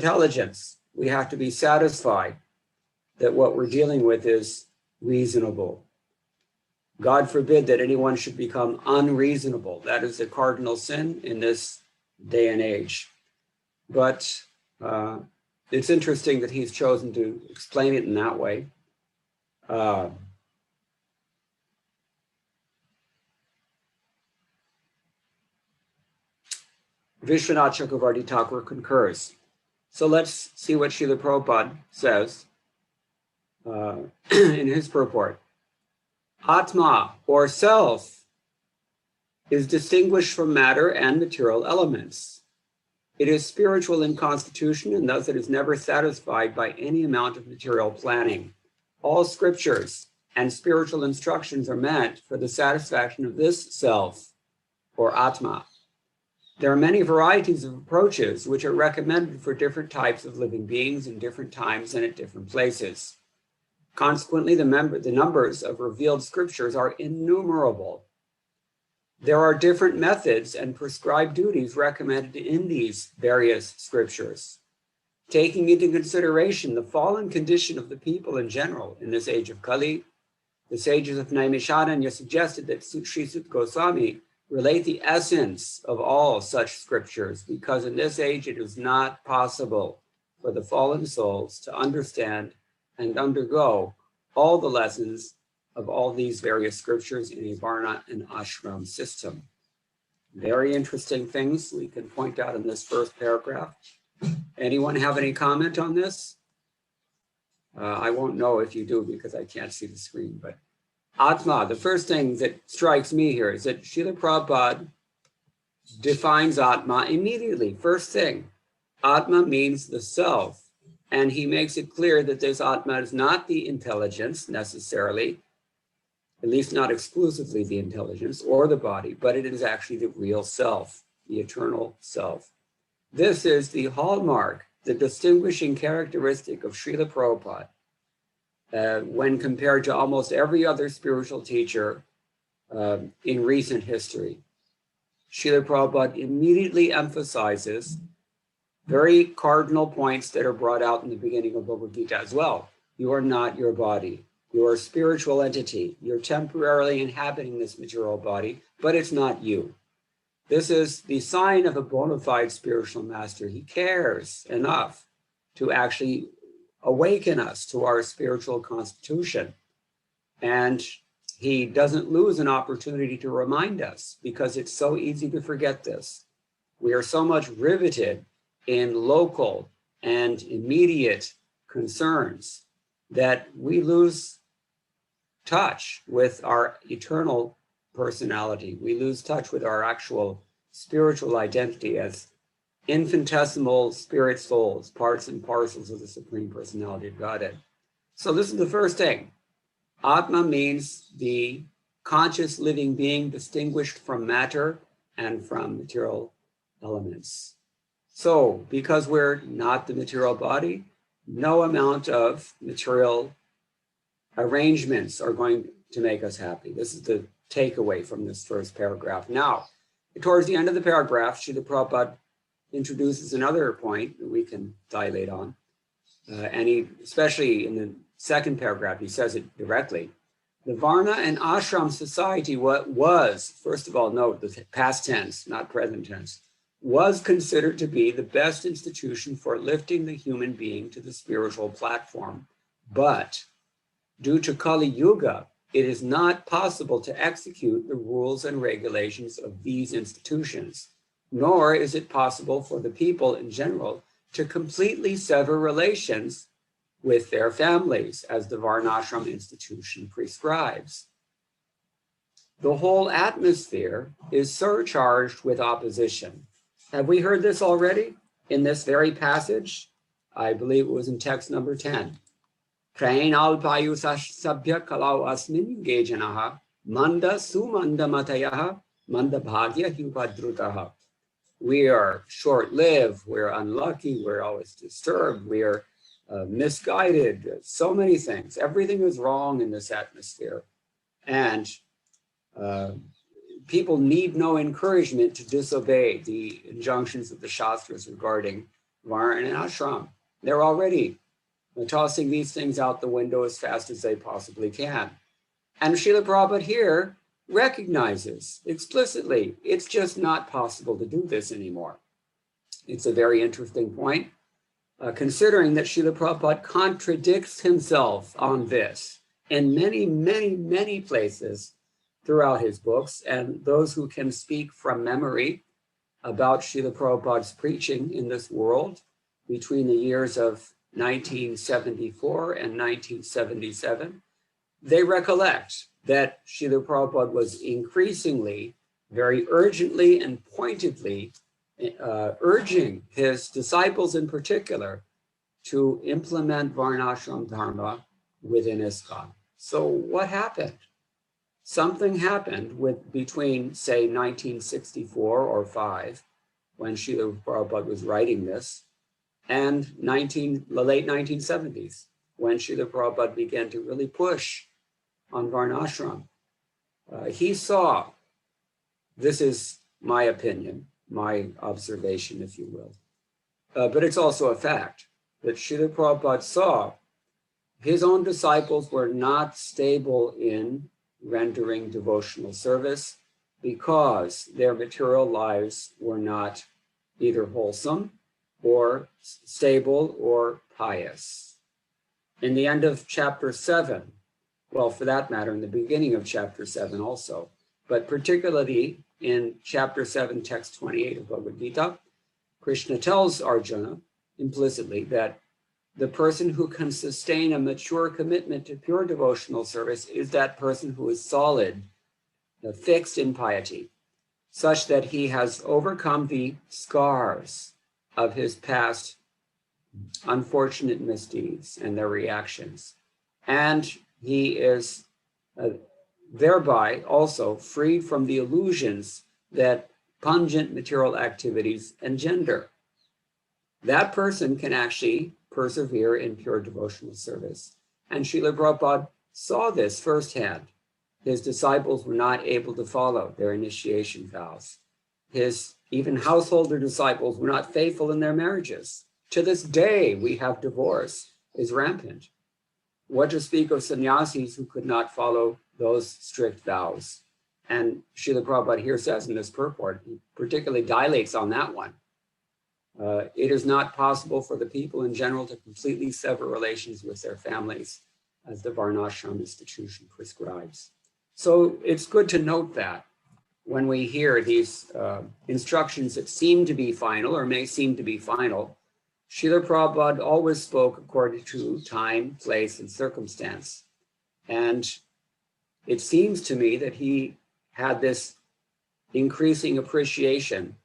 intelligence. We have to be satisfied that what we're dealing with is reasonable. God forbid that anyone should become unreasonable. That is a cardinal sin in this day and age. But it's interesting that he's chosen to explain it in that way. Vishwanath Chakravarti Thakur concurs. So let's see what Srila Prabhupada says in his purport. Atma, or self, is distinguished from matter and material elements. It is spiritual in constitution, and thus it is never satisfied by any amount of material planning. All scriptures and spiritual instructions are meant for the satisfaction of this self, or Atma. There are many varieties of approaches which are recommended for different types of living beings in different times and at different places. Consequently, the numbers of revealed scriptures are innumerable. There are different methods and prescribed duties recommended in these various scriptures. Taking into consideration the fallen condition of the people in general in this age of Kali, the sages of Naimisharanya suggested that Sri Sut Goswami relate the essence of all such scriptures, because in this age it is not possible for the fallen souls to understand and undergo all the lessons of all these various scriptures in a Varna and Ashram system. Very interesting things we can point out in this first paragraph. Anyone have any comment on this? I won't know if you do because I can't see the screen, but Atma, the first thing that strikes me here is that Srila Prabhupada defines Atma immediately. First thing, Atma means the self. And he makes it clear that this Atma is not the intelligence necessarily, at least not exclusively the intelligence or the body, but it is actually the real self, the eternal self. This is the hallmark, the distinguishing characteristic of Srila Prabhupada when compared to almost every other spiritual teacher in recent history. Srila Prabhupada immediately emphasizes very cardinal points that are brought out in the beginning of Bhagavad Gita as well. You are not your body. You are a spiritual entity. You're temporarily inhabiting this material body, but it's not you. This is the sign of a bona fide spiritual master. He cares enough to actually awaken us to our spiritual constitution. And he doesn't lose an opportunity to remind us, because it's so easy to forget this. We are so much riveted in local and immediate concerns that we lose touch with our eternal personality. We lose touch with our actual spiritual identity as infinitesimal spirit souls, parts and parcels of the Supreme Personality of Godhead. So this is the first thing. Atma means the conscious living being distinguished from matter and from material elements. So, because we're not the material body, no amount of material arrangements are going to make us happy. This is the takeaway from this first paragraph. Now, towards the end of the paragraph, Srila Prabhupada introduces another point that we can dilate on. And he, especially in the second paragraph, he says it directly. The Varna and Ashram society was, first of all, note the past tense, not present tense, was considered to be the best institution for lifting the human being to the spiritual platform. But due to Kali Yuga, it is not possible to execute the rules and regulations of these institutions, nor is it possible for the people in general to completely sever relations with their families, as the Varnashram institution prescribes. The whole atmosphere is surcharged with opposition. Have we heard this already in this very passage? I believe it was in text number 10. Prainalpayu sabhya kalau asmin gejanaha manda sumanda matayaha manda bhagya hupadrutaha. We are short-lived, we're unlucky, we're always disturbed, we are misguided, so many things. Everything is wrong in this atmosphere. And people need no encouragement to disobey the injunctions of the Shastras regarding Varna and ashram. They're already tossing these things out the window as fast as they possibly can. And Srila Prabhupada here recognizes explicitly it's just not possible to do this anymore. It's a very interesting point, considering that Srila Prabhupada contradicts himself on this in many, many, many places throughout his books. And those who can speak from memory about Srila Prabhupada's preaching in this world between the years of 1974 and 1977, they recollect that Srila Prabhupada was increasingly, very urgently and pointedly urging his disciples in particular to implement Varnashram Dharma within ISKCON. So what happened? Something happened between, say, 1964 or 5, when Srila Prabhupada was writing this, and the late 1970s, when Srila Prabhupada began to really push on Varnashram. He saw, this is my opinion, my observation, if you will, but it's also a fact, that Srila Prabhupada saw his own disciples were not stable in rendering devotional service because their material lives were not either wholesome or stable or pious. In the end of chapter 7, well, for that matter, in the beginning of chapter 7 also, but particularly in chapter 7, text 28 of Bhagavad Gita, Krishna tells Arjuna implicitly that the person who can sustain a mature commitment to pure devotional service is that person who is solid, fixed in piety, such that he has overcome the scars of his past unfortunate misdeeds and their reactions. And he is thereby also freed from the illusions that pungent material activities engender. That person can actually persevere in pure devotional service. And Srila Prabhupada saw this firsthand. His disciples were not able to follow their initiation vows. His even householder disciples were not faithful in their marriages. To this day, we have divorce is rampant. What to speak of sannyasis who could not follow those strict vows? And Srila Prabhupada here says in this purport, he particularly dilates on that one. It is not possible for the people in general to completely sever relations with their families, as the Varnashram institution prescribes. So it's good to note that when we hear these instructions that seem to be final or may seem to be final, Srila Prabhupada always spoke according to time, place, and circumstance. And it seems to me that he had this increasing appreciation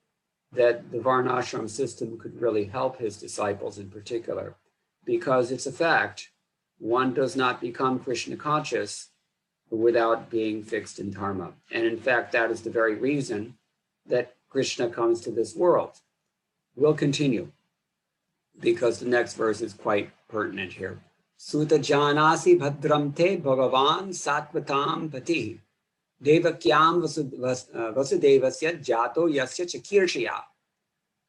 that the Varnashram system could really help his disciples in particular, because it's a fact, one does not become Krishna conscious without being fixed in dharma. And in fact, that is the very reason that Krishna comes to this world. We'll continue, because the next verse is quite pertinent here. Suta janasi bhadram te bhagavan sattvatam pati devakyam vasudevasya jato yasya chakirshya.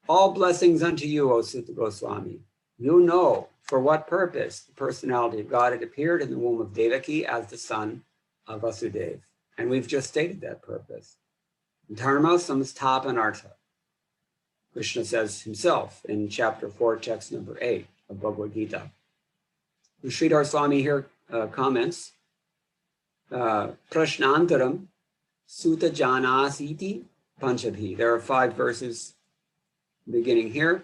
All blessings unto you, O Sutta Goswami. You know for what purpose the personality of God had appeared in the womb of Devaki as the son of Vasudeva. And we've just stated that purpose. Dharma samsthapanartha. Krishna says himself in chapter 4, text number 8 of Bhagavad Gita. Sridhar Swami here comments, Prashnantaram Sutta Janasiti Panchabhi. There are 5 verses beginning here.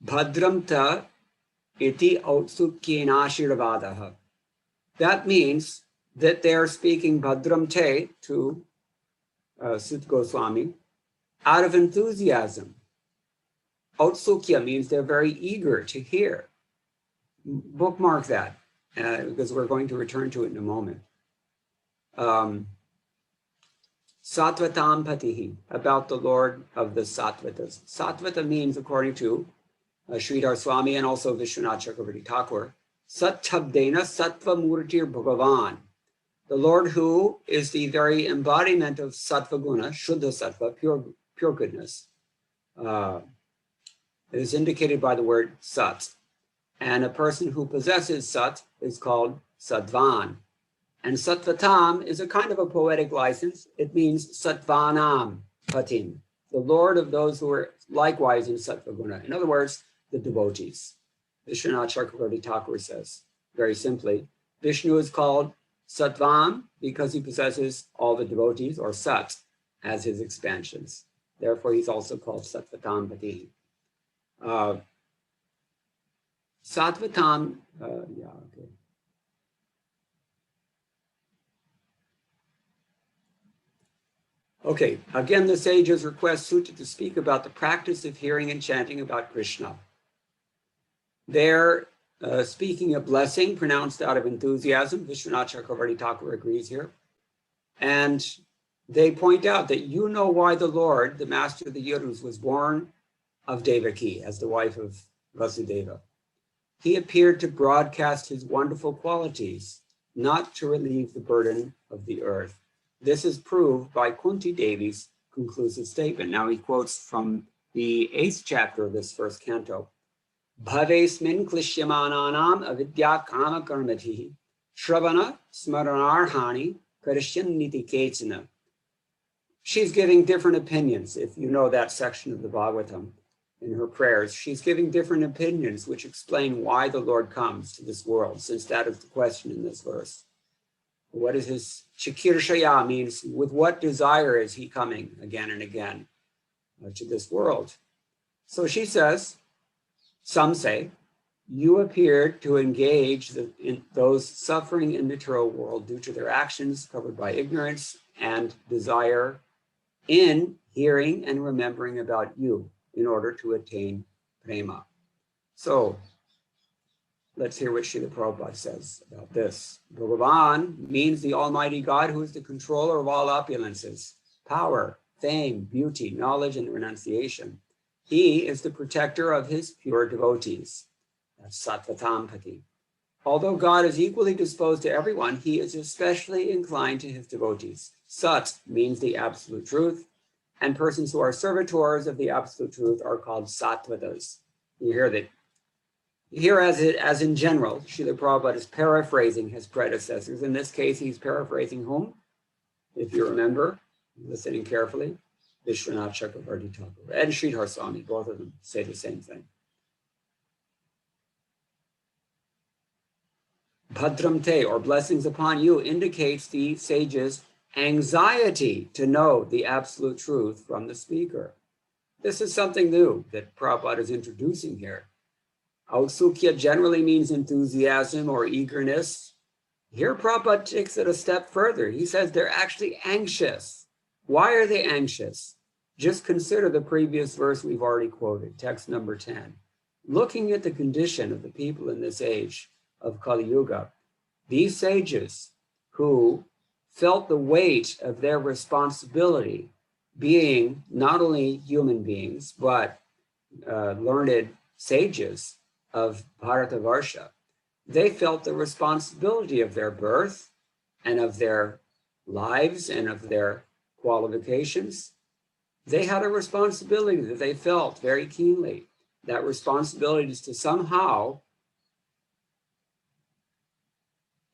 Bhadram ta iti autsukyenashirvadaha. That means that they are speaking Bhadram te to Sutta Goswami out of enthusiasm. Autsukya means they're very eager to hear. Bookmark that, because we're going to return to it in a moment. Sattvatam patihi, about the Lord of the Sattvatas. Sattvata means, according to Sridhar Swami and also Vishwanath Chakravarti Thakur, Satchabdena Sattva Murtir Bhagavan, the Lord who is the very embodiment of Sattva Guna, Shuddha Sattva, pure goodness. It is indicated by the word sat. And a person who possesses sat is called sattvan. And sattvatam is a kind of a poetic license. It means sattvanam patim, the Lord of those who are likewise in sattvaguna. In other words, the devotees. Vishwanath Chakravarti Thakur says, very simply, Vishnu is called Sattvam because he possesses all the devotees, or Sat, as his expansions. Therefore, he's also called Sattvatam Pati. Sattvatam, okay. Okay, again, the sages request Sutta to speak about the practice of hearing and chanting about Krishna. They're speaking a blessing pronounced out of enthusiasm. Vishwanath Chakravarti Thakur agrees here. And they point out that you know why the Lord, the master of the Yadus, was born of Devaki as the wife of Vasudeva. He appeared to broadcast his wonderful qualities, not to relieve the burden of the earth. This is proved by Kunti Devi's conclusive statement. Now he quotes from the 8th chapter of this first canto. Bhavesmin klishyamananam avidya kama karmatihi shravana smaranarhani karishyaniti kechana. She's giving different opinions. If you know that section of the Bhagavatam in her prayers, she's giving different opinions which explain why the Lord comes to this world, since that is the question in this verse. What is his chikirshaya means? With what desire is he coming again and again to this world? So she says, some say, you appeared to engage in those suffering in the material world due to their actions covered by ignorance and desire in hearing and remembering about you in order to attain prema. So let's hear what Srila Prabhupada says about this. Bhagavan means the Almighty God who is the controller of all opulences, power, fame, beauty, knowledge, and renunciation. He is the protector of his pure devotees. That's Sattvatampati. Although God is equally disposed to everyone, he is especially inclined to his devotees. Sat means the absolute truth, and persons who are servitors of the absolute truth are called sattvatas. You hear that. Here, as in general, Srila Prabhupada is paraphrasing his predecessors. In this case, he's paraphrasing whom? If you remember, listening carefully, Vishwanath Chakravarti Thakur and Sridhar Swami, both of them say the same thing. Bhadram te, or blessings upon you, indicates the sage's anxiety to know the absolute truth from the speaker. This is something new that Prabhupada is introducing here. Autsukya generally means enthusiasm or eagerness. Here Prabhupada takes it a step further. He says they're actually anxious. Why are they anxious? Just consider the previous verse we've already quoted, text number 10. Looking at the condition of the people in this age of Kali Yuga, these sages who felt the weight of their responsibility being not only human beings, but learned sages of Bharatavarsha, they felt the responsibility of their birth and of their lives and of their qualifications. They had a responsibility that they felt very keenly. That responsibility is to somehow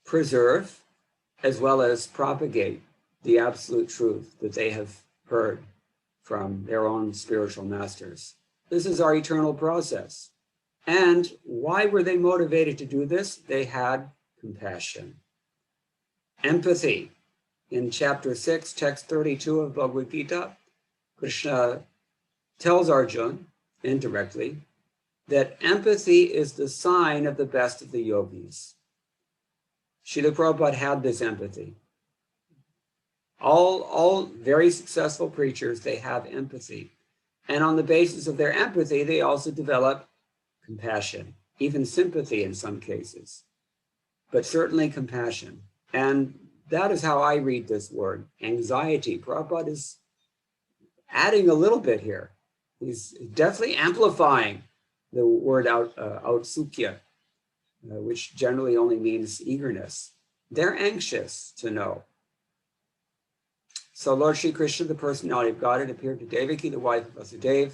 preserve as well as propagate the absolute truth that they have heard from their own spiritual masters. This is our eternal process. And why were they motivated to do this? They had compassion. Empathy. In chapter 6, text 32 of Bhagavad Gita, Krishna tells Arjuna, indirectly, that empathy is the sign of the best of the yogis. Srila Prabhupada had this empathy. All very successful preachers, they have empathy. And on the basis of their empathy, they also develop compassion, even sympathy in some cases, but certainly compassion. And that is how I read this word, anxiety. Prabhupada is adding a little bit here. He's definitely amplifying the word autsukya, which generally only means eagerness. They're anxious to know. So Lord Shri Krishna, the personality of Godhead, appeared to Devaki, the wife of Vasudeva,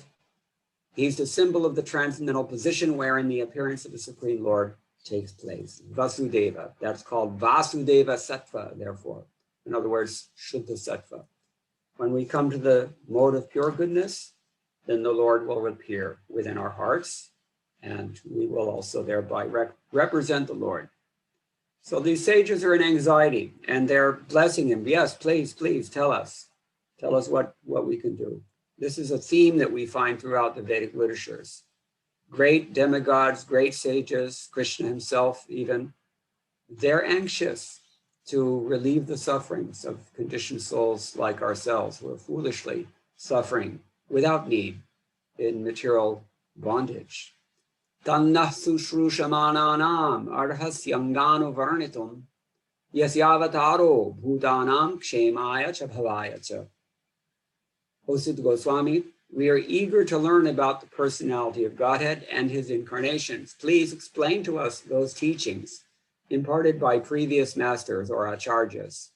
He's the symbol of the transcendental position wherein the appearance of the Supreme Lord takes place. Vasudeva. That's called Vasudeva Sattva, therefore. In other words, Shuddha Sattva. When we come to the mode of pure goodness, then the Lord will appear within our hearts, and we will also thereby represent the Lord. So these sages are in anxiety, and they're blessing him. Yes, please, please, tell us. Tell us what we can do. This is a theme that we find throughout the Vedic literatures. Great demigods, great sages, Krishna himself even, they're anxious to relieve the sufferings of conditioned souls like ourselves who are foolishly suffering without need in material bondage. Tannah sushrushamananam arhasyangano varnitum yasyavataro bhutanam kshemaya cha bhavaya cha. O Sutta Goswami, we are eager to learn about the personality of Godhead and his incarnations. Please explain to us those teachings imparted by previous masters or acharyas.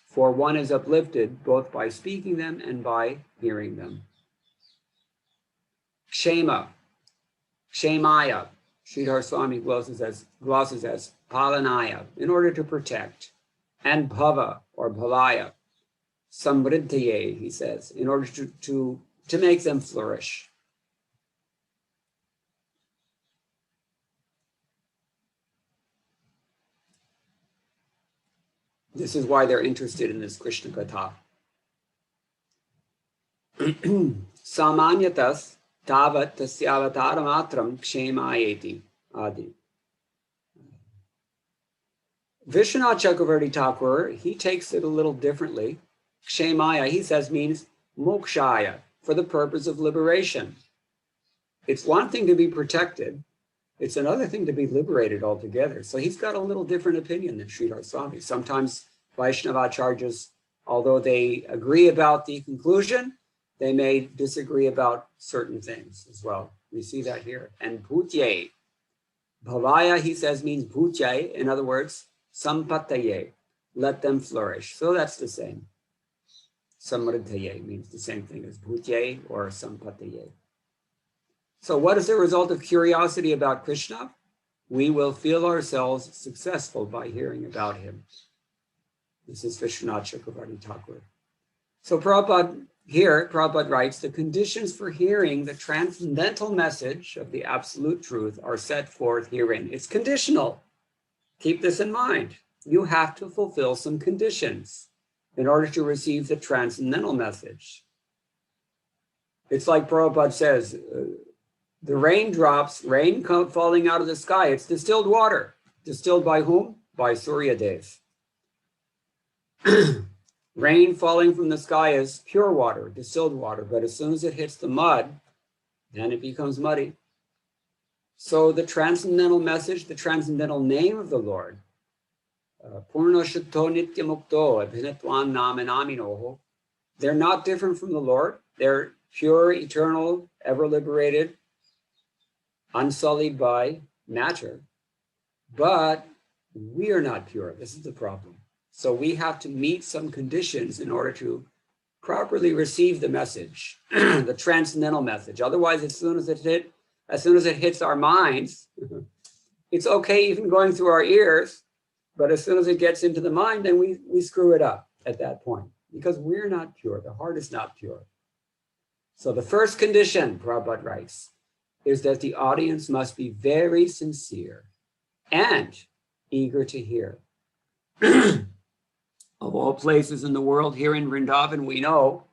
For one is uplifted both by speaking them and by hearing them. Kshema, Kshemaya, Sridhar Swami glosses as Palanaya, in order to protect, and Bhava or Bhavaya, Samriddhaye, he says, in order to make them flourish. This is why they're interested in this Krishna Katha. Samanyatas tavat tasyavataramatram kshemayeti adi. Vishwanath Chakravarti Thakur, he takes it a little differently. Kshemaya, he says, means mokshaya, for the purpose of liberation. It's one thing to be protected. It's another thing to be liberated altogether. So he's got a little different opinion than Sridhar Swami. Sometimes Vaishnavacharyas, although they agree about the conclusion, they may disagree about certain things as well. We see that here. And bhutye, bhavaya, he says, means bhutye, in other words, sampataye, let them flourish. So that's the same. Samriddhaye means the same thing as bhutye or sampataye. So what is the result of curiosity about Krishna? We will feel ourselves successful by hearing about him. This is Vishwanath Chakravarti Thakur. So Prabhupada writes, the conditions for hearing the transcendental message of the absolute truth are set forth herein. It's conditional. Keep this in mind. You have to fulfill some conditions in order to receive the transcendental message. It's like Prabhupada says, the raindrops, rain falling out of the sky, it's distilled water. Distilled by whom? By Surya Dev. Rain falling from the sky is pure water, distilled water, but as soon as it hits the mud, then it becomes muddy. So the transcendental message, the transcendental name of the Lord, Purna Shuddho Nitya Mukto Abhinatvam Namanaminoho, they're not different from the Lord. They're pure, eternal, ever liberated, unsullied by matter. But we are not pure. This is the problem. So we have to meet some conditions in order to properly receive the message, the transcendental message. Otherwise, as soon as it hits our minds, it's okay even going through our ears, but as soon as it gets into the mind, then we screw it up at that point because we're not pure. The heart is not pure. So the first condition, Prabhupada writes, is that the audience must be very sincere and eager to hear. Of all places in the world, here in Vrindavan, we know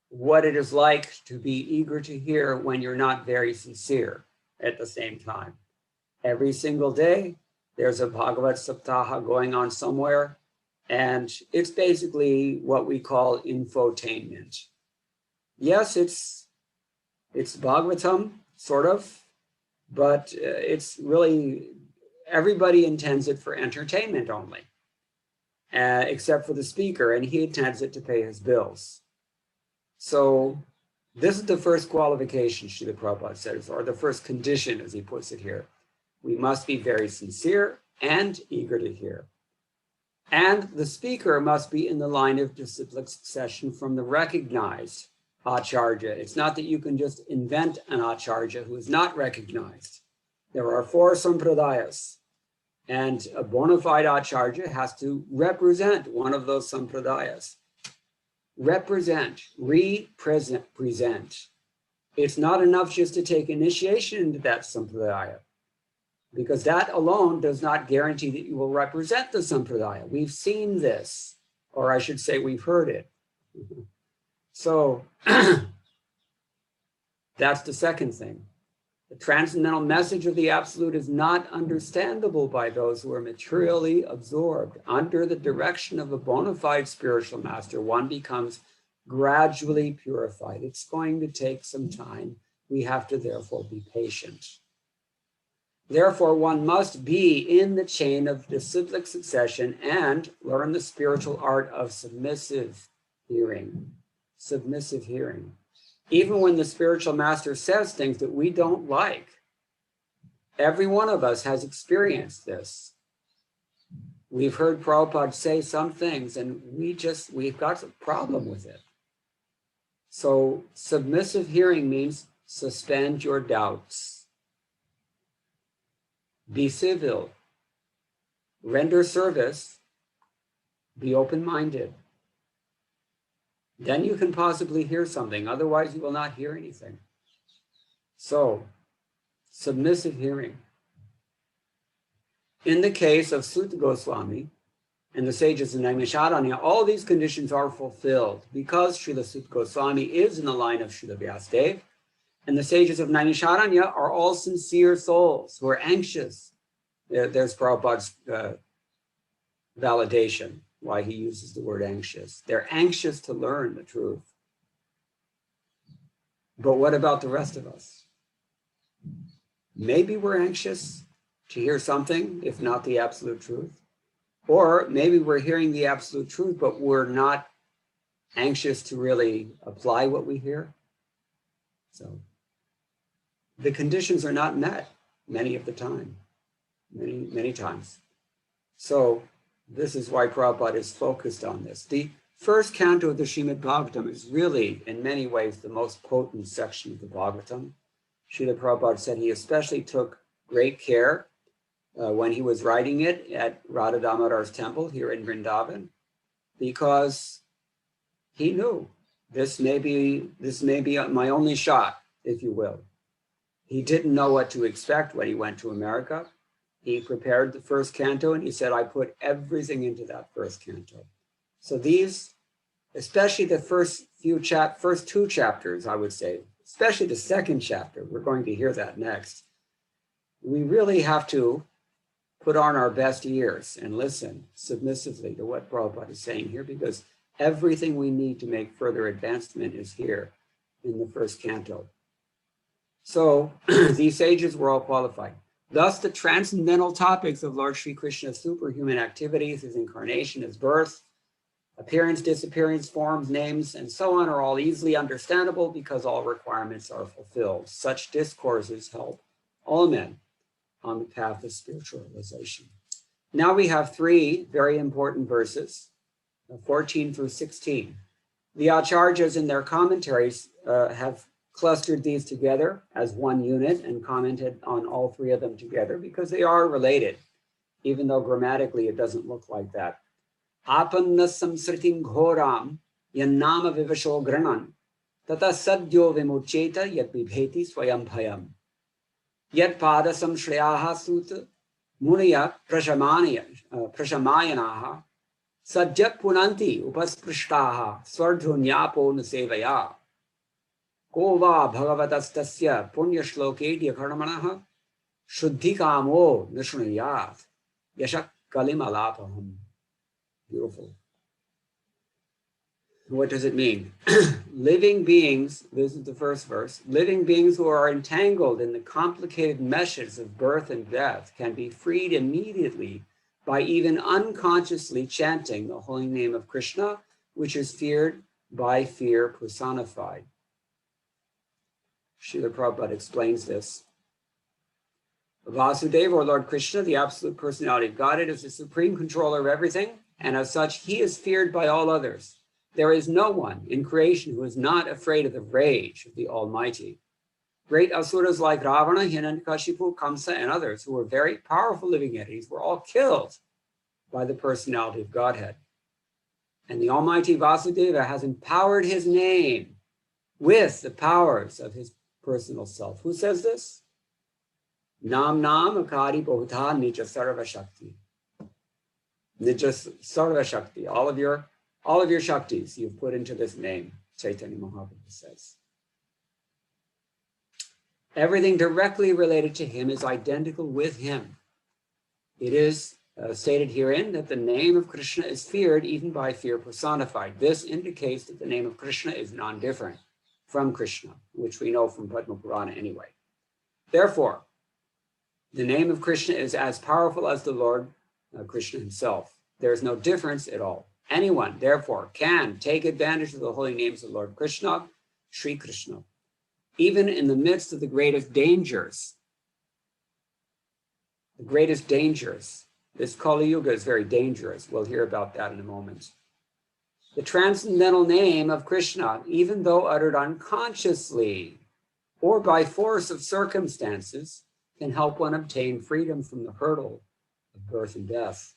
what it is like to be eager to hear when you're not very sincere at the same time. Every single day, there's a Bhagavat Saptaha going on somewhere, and it's basically what we call infotainment. Yes, it's Bhagavatam, sort of, but it's really, everybody intends it for entertainment only. Except for the speaker, and he intends it to pay his bills. So this is the first qualification, Srila Prabhupada says, or the first condition, as he puts it here. We must be very sincere and eager to hear. And the speaker must be in the line of disciplic succession from the recognized acharya. It's not that you can just invent an acharya who is not recognized. There are 4 sampradayas, and a bona fide acharya has to represent one of those sampradayas. Represent. It's not enough just to take initiation into that sampradaya, because that alone does not guarantee that you will represent the sampradaya. We've seen this, or I should say we've heard it. So that's the second thing. The transcendental message of the Absolute is not understandable by those who are materially absorbed. Under the direction of a bona fide spiritual master, one becomes gradually purified. It's going to take some time. We have to therefore be patient. Therefore, one must be in the chain of disciplic succession and learn the spiritual art of submissive hearing. Submissive hearing. Even when the spiritual master says things that we don't like, every one of us has experienced this. We've heard Prabhupada say some things and we've got a problem with it. So submissive hearing means suspend your doubts. Be civil. Render service. Be open-minded. Then you can possibly hear something. Otherwise, you will not hear anything. So, submissive hearing. In the case of Sutta Goswami and the sages of Naimisharanya, all these conditions are fulfilled because Srila Sutta Goswami is in the line of Srila Vyasadeva, and the sages of Naimisharanya are all sincere souls who are anxious. There's Prabhupada's validation. Why he uses the word anxious. They're anxious to learn the truth. But what about the rest of us? Maybe we're anxious to hear something, if not the absolute truth. Or maybe we're hearing the absolute truth, but we're not anxious to really apply what we hear. So the conditions are not met many of the time, many times. So this is why Prabhupada is focused on this. The first canto of the Srimad Bhagavatam is really, in many ways, the most potent section of the Bhagavatam. Srila Prabhupada said he especially took great care when he was writing it at Radha Damodar's temple here in Vrindavan, because he knew this may be my only shot, if you will. He didn't know what to expect when he went to America. He prepared the first canto and he said, I put everything into that first canto. So these, especially the first 2 chapters, I would say, especially the second chapter, we're going to hear that next. We really have to put on our best ears and listen submissively to what Prabhupada is saying here, because everything we need to make further advancement is here in the first canto. So these sages were all qualified. Thus, the transcendental topics of Lord Sri Krishna's superhuman activities, his incarnation, his birth, appearance, disappearance, forms, names, and so on are all easily understandable because all requirements are fulfilled. Such discourses help all men on the path of spiritualization. Now we have 3 very important verses, 14 through 16. The acharyas in their commentaries have clustered these together as one unit and commented on all 3 of them together because they are related, even though grammatically it doesn't look like that. Apanna samsritim ghoram yannama vivasho granan tata sadyo vimucheta yat vibheti swayam bhayam yat padasam shreyaha sut munaya prashamayanaha sadjat punanti upasprishthaha swardhunyapo nusevaya ko va bhagavatastasya punya shlokedya karmanaha shuddhikamo nishnayat yashak kalimalapaham. Beautiful. What does it mean? Living beings, this is the first verse, living beings who are entangled in the complicated meshes of birth and death can be freed immediately by even unconsciously chanting the holy name of Krishna, which is feared by fear personified. Srila Prabhupada explains this. Vasudeva, or Lord Krishna, the absolute personality of Godhead, is the supreme controller of everything, and as such, he is feared by all others. There is no one in creation who is not afraid of the rage of the Almighty. Great asuras like Ravana, Hiranyakashipu, Kamsa, and others who were very powerful living entities were all killed by the personality of Godhead. And the Almighty Vasudeva has empowered his name with the powers of his personal self. Who says this? Nam Nam Akari Bhota Nija Sarva Shakti. Nija Sarva Shakti. All of your Shaktis you've put into this name, Chaitanya Mahaprabhu says. Everything directly related to him is identical with him. It is stated herein that the name of Krishna is feared even by fear personified. This indicates that the name of Krishna is non-different from Krishna, which we know from Padma Purana anyway. Therefore, the name of Krishna is as powerful as the Lord Krishna himself. There is no difference at all. Anyone, therefore, can take advantage of the holy names of Lord Krishna, Sri Krishna, even in the midst of the greatest dangers. The greatest dangers. This Kali Yuga is very dangerous. We'll hear about that in a moment. The transcendental name of Krishna, even though uttered unconsciously or by force of circumstances, can help one obtain freedom from the hurdle of birth and death.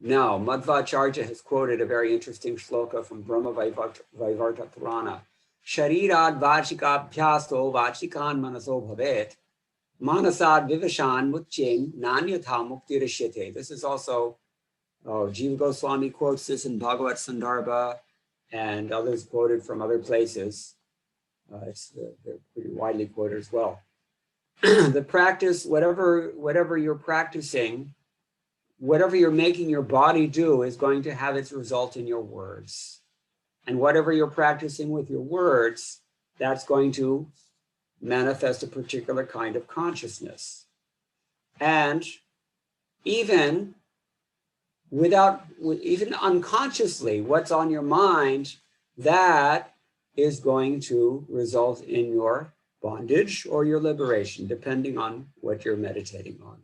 Now, Madhvacharya has quoted a very interesting shloka from Brahma Vaivarta Purana. Sharirad vachikabhyasto vachikan manaso bhavet manasad vivashan mutyem nanyatha muktirishyate. This is also, Jiva Goswami quotes this in Bhagavat Sandarbha, and others quoted from other places. They're pretty widely quoted as well. The practice, whatever you're practicing, whatever you're making your body do is going to have its result in your words. And whatever you're practicing with your words, that's going to manifest a particular kind of consciousness. And even unconsciously, what's on your mind, that is going to result in your bondage or your liberation, depending on what you're meditating on.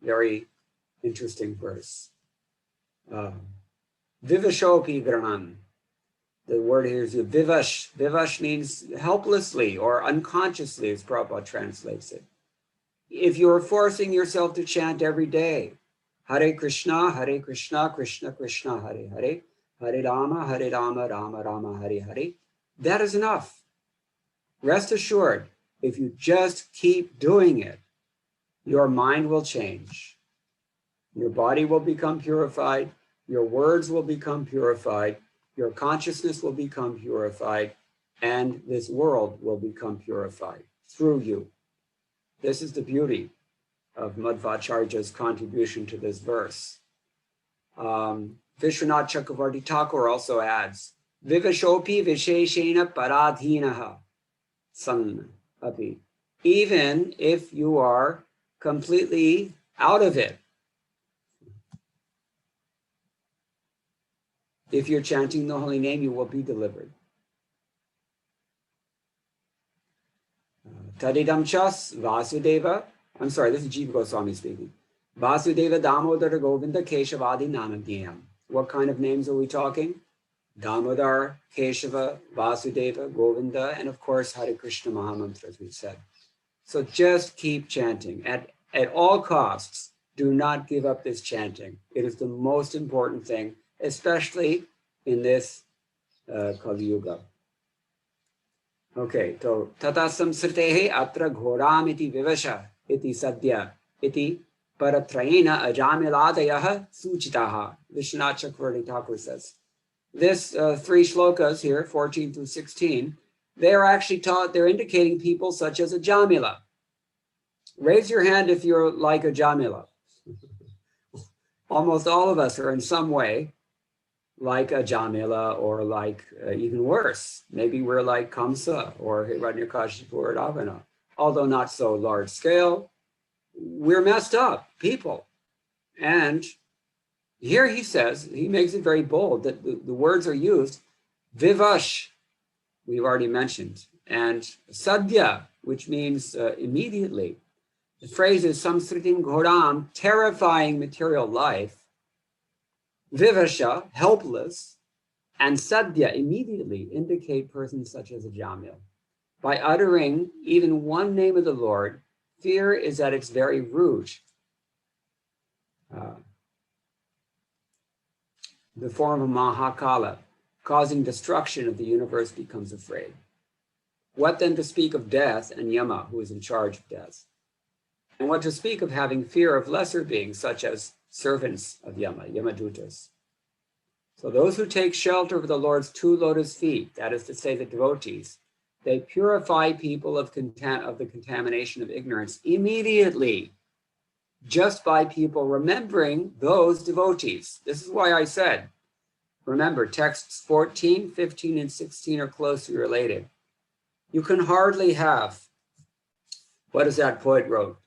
Very interesting verse. Vivashopi Granam. The word here is vivash. Vivash means helplessly or unconsciously, as Prabhupada translates it. If you're forcing yourself to chant every day, Hare Krishna, Krishna Krishna, Hare Hare, Hare Rama, Rama Rama, Hare Hare, that is enough. Rest assured, if you just keep doing it, your mind will change. Your body will become purified. Your words will become purified. Your consciousness will become purified. And this world will become purified through you. This is the beauty of Madhvacharya's contribution to this verse. Vishwanath Chakravarti Thakur also adds, Vivashopi Visheshena Paradhinaha San Api. Even if you are completely out of it, if you're chanting the holy name, you will be delivered. Tadidam chas Vasudeva. I'm sorry, this is Jiva Goswami speaking. Vasudeva Damodara Govinda Keshavadi Nanadiyam. What kind of names are we talking? Damodar, Keshava, Vasudeva, Govinda, and of course Hare Krishna Mahamantra, as we said. So just keep chanting. At all costs, do not give up this chanting. It is the most important thing, especially in this Kali Yuga. Okay, so tata samsritehe atra ghoram iti vivasha iti sadhya iti paratrayena ajamiladayah suchitaha. Vishwanath Chakravarti Thakur says. This three shlokas here, 14 through 16, they are actually taught, they're indicating people such as a Jamila. Raise your hand if you're like a Jamila. Almost all of us are in some way like a Jamila, or like even worse. Maybe we're like Kamsa or Hiranyakashipu or Ravana. Although not so large scale, we're messed up people. And here he says, he makes it very bold that the words are used, vivash, we've already mentioned, and sadhya, which means immediately. The phrase is samsritim ghoram, terrifying material life, vivasha, helpless, and sadhya immediately indicate persons such as a Jamil. By uttering even one name of the Lord, fear is at its very root. The form of Mahakala, causing destruction of the universe, becomes afraid. What then to speak of death and Yama, who is in charge of death? And what to speak of having fear of lesser beings, such as servants of Yama, Yamadutas? So those who take shelter of the Lord's 2 lotus feet, that is to say the devotees, they purify people of the contamination of ignorance immediately, just by people remembering those devotees. This is why I said, remember, texts 14, 15, and 16 are closely related. You can hardly have, what is that poet wrote?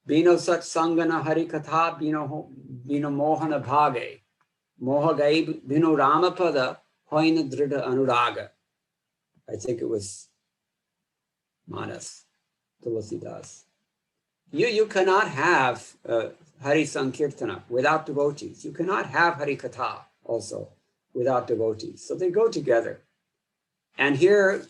Bino sat sangana harikatha bino mohana bhage, moha gai bino ramapada hoina drida anuraga. I think it was Manas, Tulasidas. You cannot have Hari Sankirtana without devotees. You cannot have Hari Katha also without devotees. So they go together. And here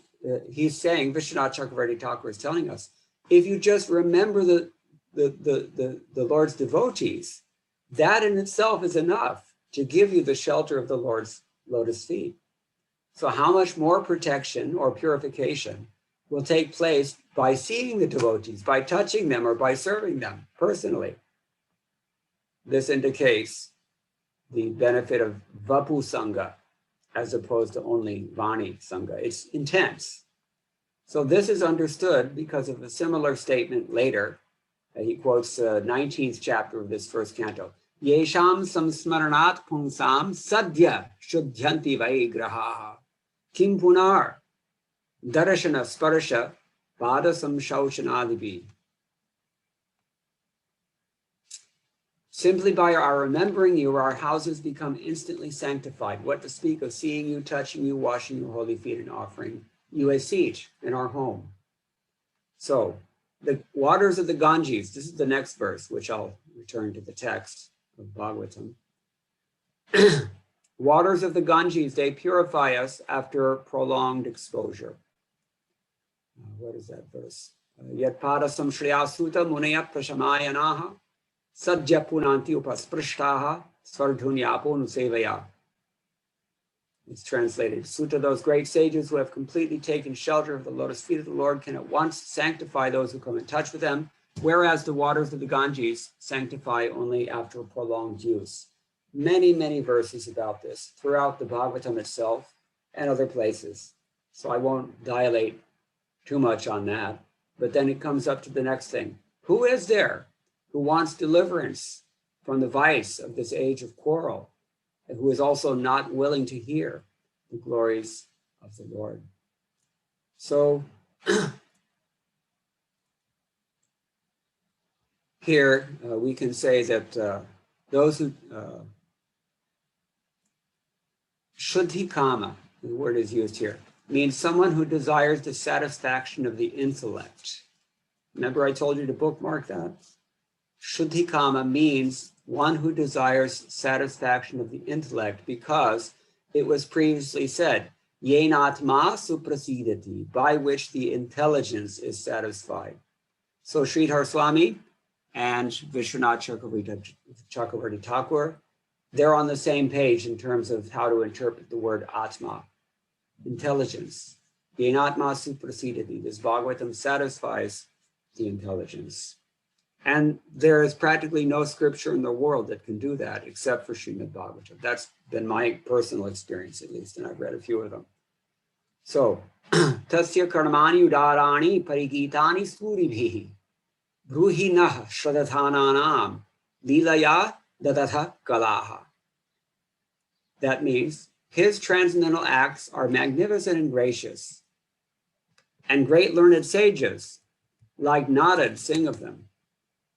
he's saying, Vishwanath Chakravarti Thakur is telling us, if you just remember the Lord's devotees, that in itself is enough to give you the shelter of the Lord's lotus feet. So how much more protection or purification will take place by seeing the devotees, by touching them, or by serving them personally? This indicates the benefit of Vapu Sangha as opposed to only Vani Sangha. It's intense. So this is understood because of a similar statement later. He quotes 19th chapter of this first canto. Yesham samsmaranat pungsam sadhya shuddhyanti vaigraha kim punar darashana sparsha pada samshauchanadibi. Simply by our remembering you, our houses become instantly sanctified. What to speak of seeing you, touching you, washing your holy feet, and offering you a seat in our home. So, the waters of the Ganges, this is the next verse, which I'll return to the text of Bhagavatam. Waters of the Ganges, they purify us after prolonged exposure. What is that verse? Yat pada samshraya suta munaya prashamayanaha sadhya punanti upasprishtaha svardhunyapo nusevaya. It's translated, Sutta, those great sages who have completely taken shelter of the lotus feet of the Lord can at once sanctify those who come in touch with them, whereas the waters of the Ganges sanctify only after prolonged use. Many, many verses about this throughout the Bhagavatam itself and other places. So I won't dilate too much on that, but then it comes up to the next thing. Who is there who wants deliverance from the vice of this age of quarrel, and who is also not willing to hear the glories of the Lord? So here we can say that those who Shuddhi Kama, the word is used here, means someone who desires the satisfaction of the intellect. Remember I told you to bookmark that? Shuddhi Kama means one who desires satisfaction of the intellect, because it was previously said, Yenatma suprasidati, by which the intelligence is satisfied. So Sridhar Swami and Vishwanath Chakravarti Thakur, they're on the same page in terms of how to interpret the word Atma, intelligence. Yenatma suprasidati, this Bhagavatam satisfies the intelligence. And there is practically no scripture in the world that can do that except for Srimad Bhagavatam. That's been my personal experience, at least, and I've read a few of them. So, Tasya karmani udarani parigitani suribhihi bruhinah shradathananam lilaya datatha kalaha. That means his transcendental acts are magnificent and gracious, and great learned sages like Narad sing of them.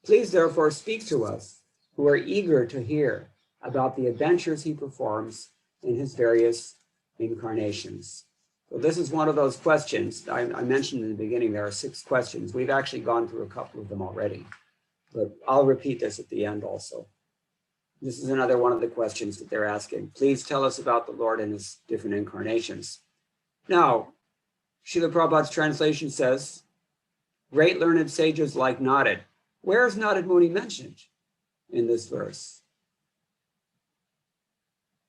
Please therefore speak to us who are eager to hear about the adventures he performs in his various incarnations. So this is one of those questions. I mentioned in the beginning, there are 6 questions. We've actually gone through a couple of them already, but I'll repeat this at the end also. This is another one of the questions that they're asking. Please tell us about the Lord and his different incarnations. Now, Srila Prabhupada's translation says, great learned sages like Narad. Where is Narad Muni mentioned in this verse?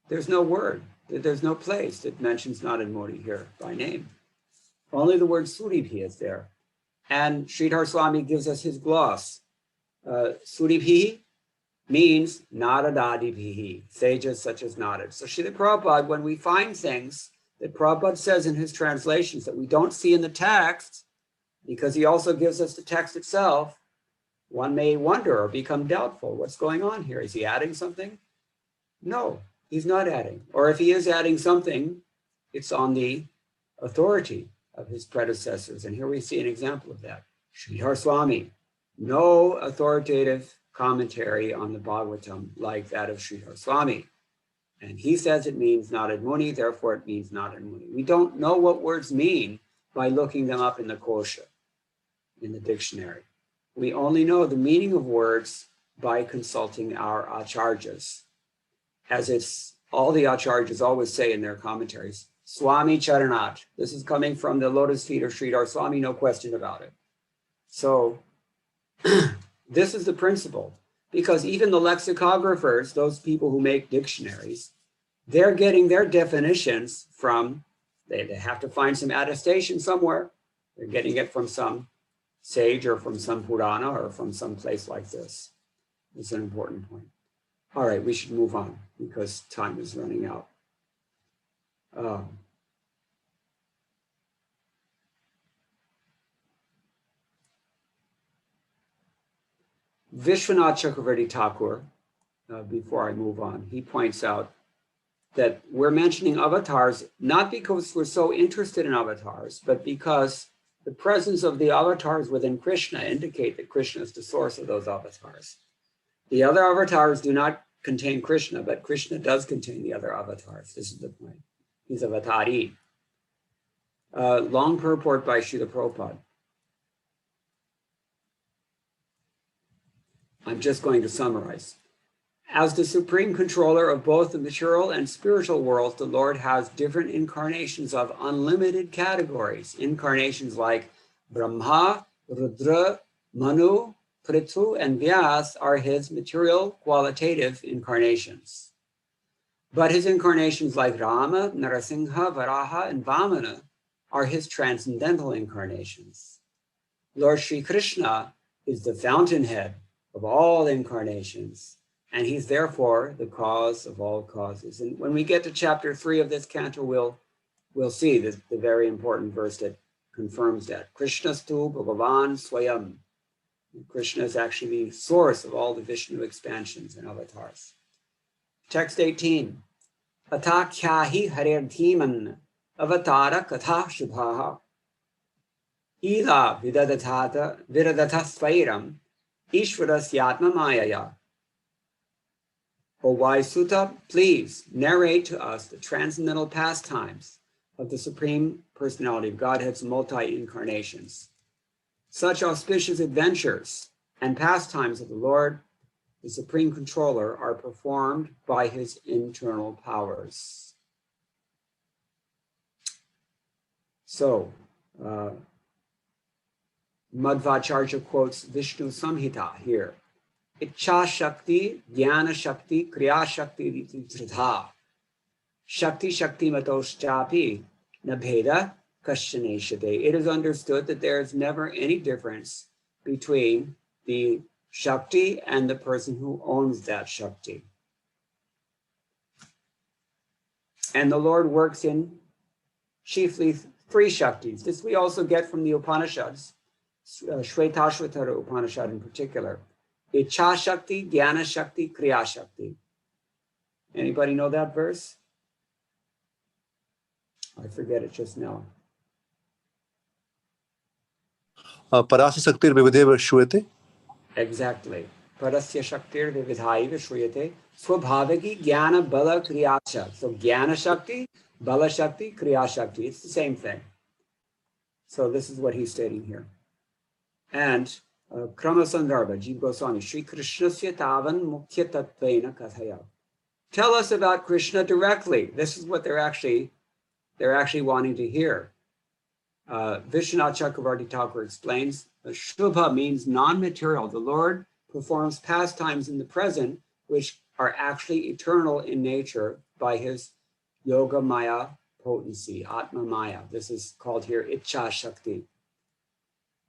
There's no word, there's no place that mentions Narad Muni here by name. Only the word Suribhi is there. And Sridhar Swami gives us his gloss. Suribhi means Naradadibhi, sages such as Narad. So Srila Prabhupada, when we find things that Prabhupada says in his translations that we don't see in the text, because he also gives us the text itself, one may wonder or become doubtful. What's going on here? Is he adding something? No, he's not adding. Or if he is adding something, it's on the authority of his predecessors. And here we see an example of that. Sridhar Swami, no authoritative commentary on the Bhagavatam like that of Sridhar Swami. And he says it means Narad Muni, therefore it means Narad Muni. We don't know what words mean by looking them up in the kosha, in the dictionary. We only know the meaning of words by consulting our acharyas. As it's all the acharyas always say in their commentaries, Swami Charanat. This is coming from the lotus feet of Sridhar Swami, no question about it. So this is the principle, because even the lexicographers, those people who make dictionaries, they're getting their definitions from, they have to find some attestation somewhere. They're getting it from some sage or from some Purana or from some place like this. It's an important point. All right, we should move on because time is running out. Vishwanath Chakravarti Thakur, before I move on, he points out that we're mentioning avatars not because we're so interested in avatars, but because the presence of the avatars within Krishna indicate that Krishna is the source of those avatars. The other avatars do not contain Krishna, but Krishna does contain the other avatars. This is the point. He's avatari. Long purport by Srila Prabhupada. I'm just going to summarize. As the supreme controller of both the material and spiritual worlds, the Lord has different incarnations of unlimited categories. Incarnations like Brahma, Rudra, Manu, Prithu, and Vyas are his material qualitative incarnations. But his incarnations like Rama, Narasingha, Varaha, and Vamana are his transcendental incarnations. Lord Sri Krishna is the fountainhead of all incarnations, and he's therefore the cause of all causes. And when we get to chapter 3 of this canto, we'll see the very important verse that confirms that. Krishnastu Bhagavan Swayam. Krishna is actually the source of all the Vishnu expansions and avatars. Text 18. Ata kyahi harer dhiman avatara katha shubhaha ila vidadatha svairam ishvarasyatma mayaya. O wise Sutta, please narrate to us the transcendental pastimes of the Supreme Personality of Godhead's multi-incarnations. Such auspicious adventures and pastimes of the Lord, the Supreme Controller, are performed by his internal powers. So, Madhvacharya quotes Vishnu Samhita here. Ichha Shakti, Jnana Shakti, Kriya Shakti, Tritha. Shakti Shakti Matoschapi, Nabheda Kashyaneshate. It is understood that there is never any difference between the Shakti and the person who owns that Shakti. And the Lord works in chiefly 3 Shaktis. This we also get from the Upanishads, Shvetashvatara Upanishad in particular. Ichha Shakti, Jnana Shakti, Kriya Shakti. Anybody know that verse? I forget it just now. Parasya Shaktir Vivideva Shruyate. Exactly. Parasya Shaktir Vividhaiva Shruyate. Swabhavaki Jnana Bala Kriyasha. So Jnana Shakti, Bala Shakti, Kriya Shakti. It's the same thing. So this is what he's stating here. And Krama Sandarbha, Jiva Goswami, Sri Krishnasya Tavan Mukhya Tattvena Kathaya. Tell us about Krishna directly. This is what they're actually wanting to hear. Vishwanath Chakravarti Thakur explains, Shubha means non-material. The Lord performs pastimes in the present, which are actually eternal in nature by his Yoga Maya potency, Atma Maya. This is called here Ichcha Shakti.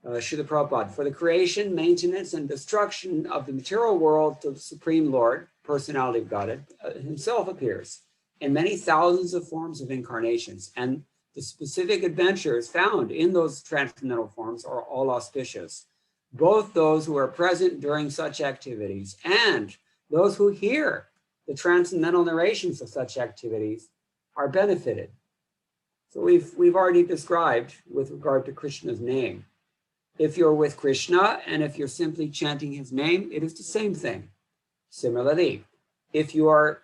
Srila Prabhupada, for the creation, maintenance, and destruction of the material world, the Supreme Lord, personality of God, himself appears in many thousands of forms of incarnations, and the specific adventures found in those transcendental forms are all auspicious. Both those who are present during such activities and those who hear the transcendental narrations of such activities are benefited. So we've already described with regard to Krishna's name. If you're with Krishna and if you're simply chanting his name, it is the same thing. Similarly, if you are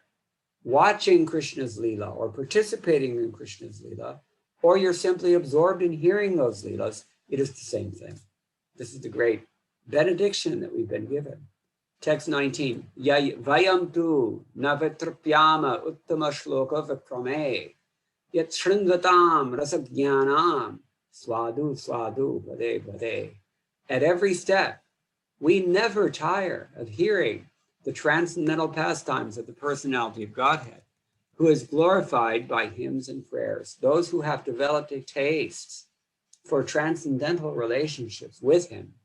watching Krishna's Leela or participating in Krishna's Leela, or you're simply absorbed in hearing those Leelas, it is the same thing. This is the great benediction that we've been given. Text 19, Vayam tu navetrapyama uttama shloka vikrame yat shrindvatam rasagyanam swadu swadu bade bade. At every step, we never tire of hearing the transcendental pastimes of the personality of Godhead, who is glorified by hymns and prayers. Those who have developed a taste for transcendental relationships with him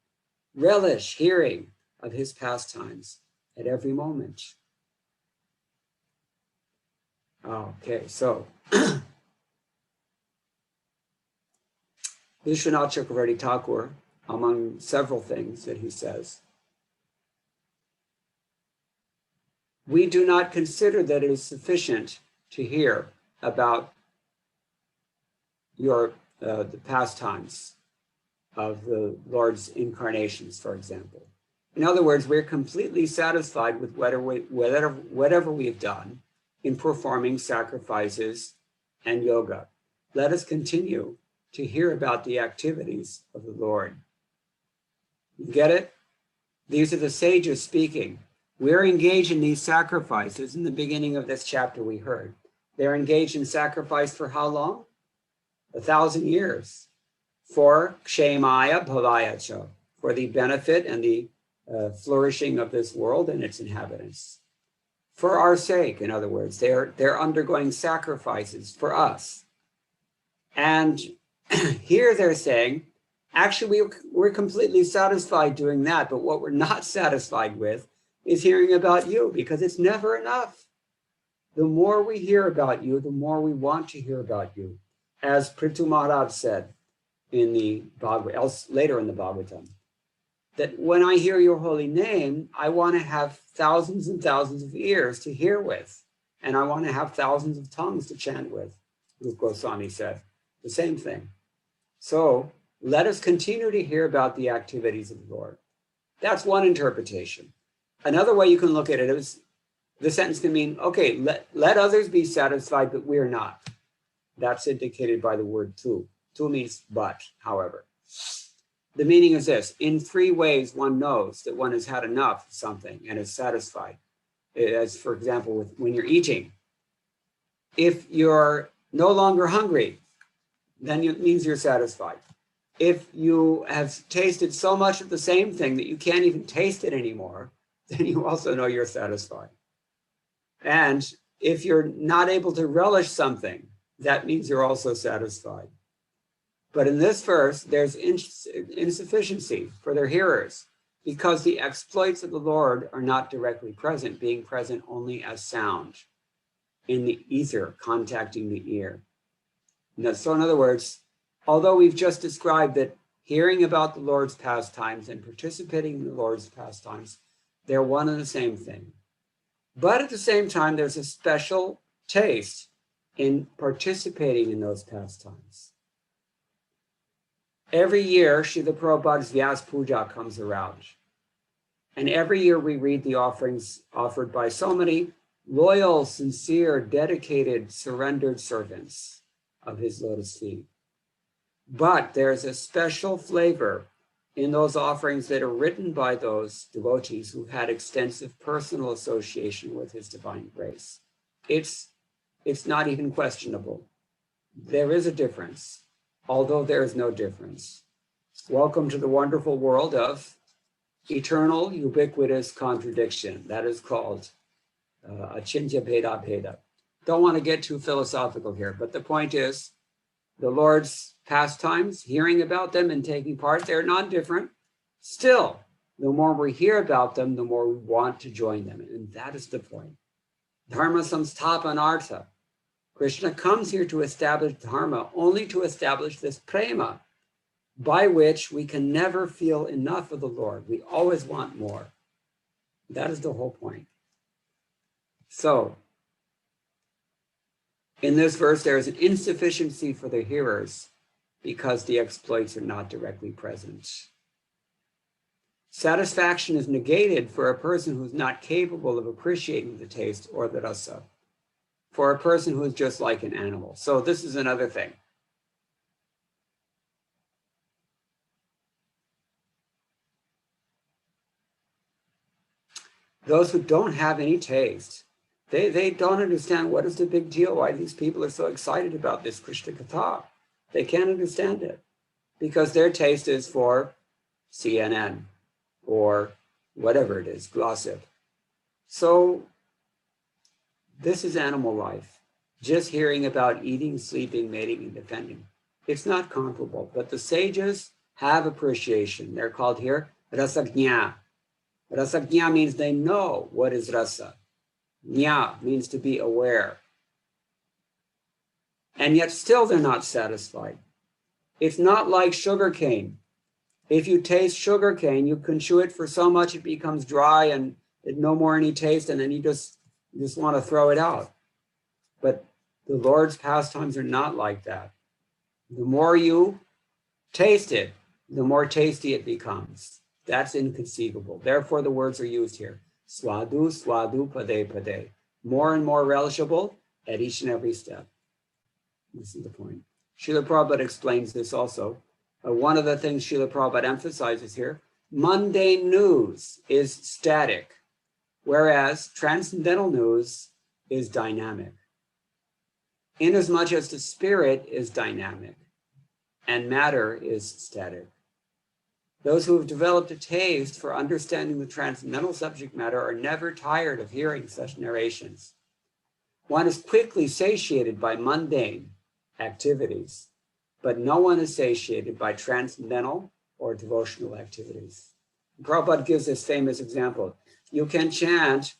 relish hearing of his pastimes at every moment. Okay, so Vishwanath Chakravarti Thakur, among several things that he says, we do not consider that it is sufficient to hear about your the pastimes of the Lord's incarnations, for example. In other words, we're completely satisfied with whatever we have done in performing sacrifices and yoga. Let us continue to hear about the activities of the Lord. You get it? These are the sages speaking. We're engaged in these sacrifices. In the beginning of this chapter, we heard they're engaged in sacrifice for how long? 1,000 years. For kshemaya bhavayacha, for the benefit and the flourishing of this world and its inhabitants. For our sake, in other words, they're undergoing sacrifices for us. And here they're saying, actually, we're completely satisfied doing that, but what we're not satisfied with is hearing about you, because it's never enough. The more we hear about you, the more we want to hear about you. As Prithu Maharaj said in the later in the Bhagavatam, that when I hear your holy name, I want to have thousands and thousands of ears to hear with, and I want to have thousands of tongues to chant with, Rupa Goswami said. The same thing. So let us continue to hear about the activities of the Lord. That's one interpretation. Another way you can look at it is the sentence can mean, okay, let others be satisfied, but we're not. That's indicated by the word tu. Tu means but, however. The meaning is this: in 3 ways one knows that one has had enough of something and is satisfied. As for example, when you're eating. If you're no longer hungry, then it means you're satisfied. If you have tasted so much of the same thing that you can't even taste it anymore, then you also know you're satisfied. And if you're not able to relish something, that means you're also satisfied. But in this verse, there's insufficiency for their hearers, because the exploits of the Lord are not directly present, being present only as sound in the ether, contacting the ear. So in other words, although we've just described that hearing about the Lord's pastimes and participating in the Lord's pastimes, they're one and the same thing. But at the same time, there's a special taste in participating in those pastimes. Every year, Srila Prabhupada's Vyas Puja comes around. And every year we read the offerings offered by so many loyal, sincere, dedicated, surrendered servants of his lotus feet. But there's a special flavor in those offerings that are written by those devotees who had extensive personal association with his divine grace. It's not even questionable. There is a difference, although there is no difference. Welcome to the wonderful world of eternal, ubiquitous contradiction. That is called achintya bheda bheda. Don't want to get too philosophical here, but the point is, the Lord's pastimes, hearing about them and taking part, they're not different. Still, the more we hear about them, the more we want to join them. And that is the point. Dharma samsthapanartha. Krishna comes here to establish dharma, only to establish this prema, by which we can never feel enough of the Lord. We always want more. That is the whole point. So, in this verse, there is an insufficiency for the hearers because the exploits are not directly present. Satisfaction is negated for a person who's not capable of appreciating the taste or the rasa, for a person who is just like an animal. So this is another thing. Those who don't have any taste, they don't understand what is the big deal, why these people are so excited about this Krishna Katha. They can't understand it because their taste is for CNN or whatever it is, gossip. So this is animal life. Just hearing about eating, sleeping, mating, and defending. It's not comparable, but the sages have appreciation. They're called here rasagnya. Rasagnya means they know what is rasa. Jna means to be aware. And yet still they're not satisfied. It's not like sugar cane. If you taste sugar cane, you can chew it for so much it becomes dry and it no more any taste, and then you just want to throw it out. But the Lord's pastimes are not like that. The more you taste it, the more tasty it becomes. That's inconceivable. Therefore, the words are used here. Swadu, swadu, pade, pade. More and more relishable at each and every step. This is the point. Srila Prabhupada explains this also. One of the things Srila Prabhupada emphasizes here, mundane news is static, whereas transcendental news is dynamic. Inasmuch as the spirit is dynamic and matter is static. Those who have developed a taste for understanding the transcendental subject matter are never tired of hearing such narrations. One is quickly satiated by mundane activities, but no one is satiated by transcendental or devotional activities. Prabhupada gives this famous example. You can chant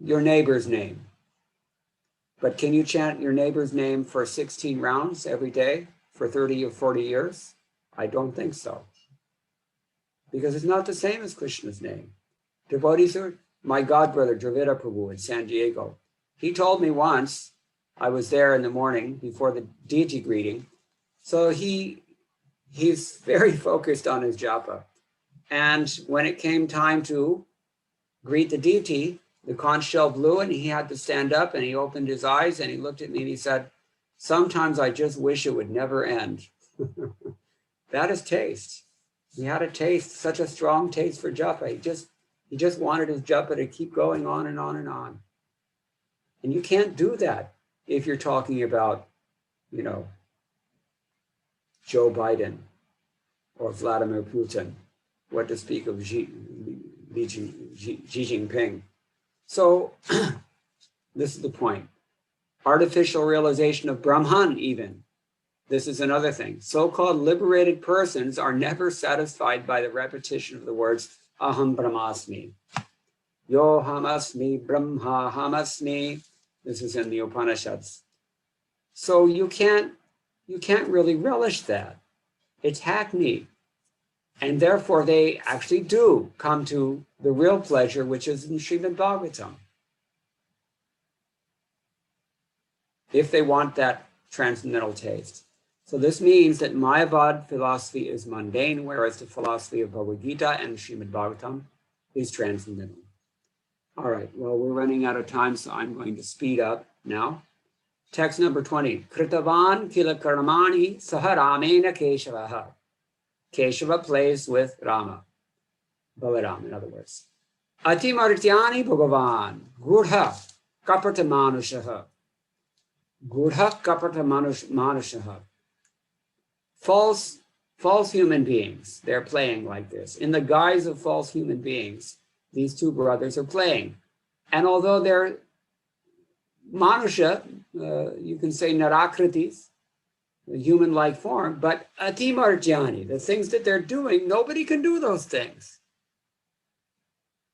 your neighbor's name, but can you chant your neighbor's name for 16 rounds every day for 30 or 40 years? I don't think so. Because it's not the same as Krishna's name. Devotees are, my godbrother, Dravida Prabhu in San Diego, he told me once, I was there in the morning before the deity greeting. So he's very focused on his japa. And when it came time to greet the deity, the conch shell blew and he had to stand up and he opened his eyes and he looked at me and he said, sometimes I just wish it would never end. That is taste. He had a taste, such a strong taste for japa. He just wanted his japa to keep going on and on and on. And you can't do that if you're talking about, Joe Biden or Vladimir Putin, what to speak of Xi Jinping. So this is the point. Artificial realization of Brahman even. This is another thing. So-called liberated persons are never satisfied by the repetition of the words Aham Brahmasmi. Yo Hamasmi Brahma Hamasmi. This is in the Upanishads. So you can't really relish that. It's hackneyed. And therefore they actually do come to the real pleasure, which is in Srimad Bhagavatam. If they want that transcendental taste. So this means that Mayavad philosophy is mundane, whereas the philosophy of Bhagavad Gita and Srimad Bhagavatam is transcendental. All right, well, we're running out of time, so I'm going to speed up now. Text number 20. Kritavan kila karmani saha ramena Keshavaha. Keshava plays with Rama. Balaram, in other words. Atimartyani Bhagavan. Gurha kapata manushaha. Gurha kapata manushaha. False human beings. They're playing like this. In the guise of false human beings, these two brothers are playing. And although they're manusha, you can say narakritis, the human-like form, but atimarjani, the things that they're doing, nobody can do those things.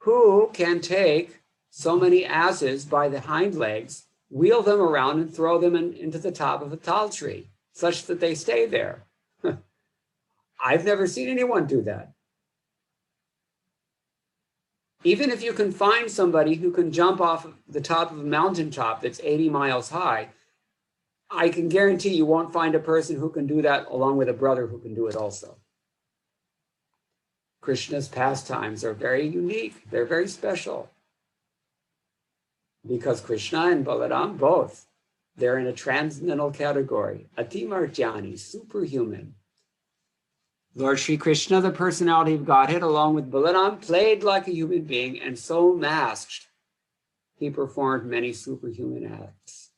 Who can take so many asses by the hind legs, wheel them around and throw them into the top of a tall tree, such that they stay there? I've never seen anyone do that. Even if you can find somebody who can jump off the top of a mountaintop that's 80 miles high, I can guarantee you won't find a person who can do that along with a brother who can do it also. Krishna's pastimes are very unique. They're very special. Because Krishna and Balaram both, they're in a transcendental category. Atimartyani, superhuman. Lord Sri Krishna, the personality of Godhead, along with Balaram, played like a human being, and so masked, he performed many superhuman acts.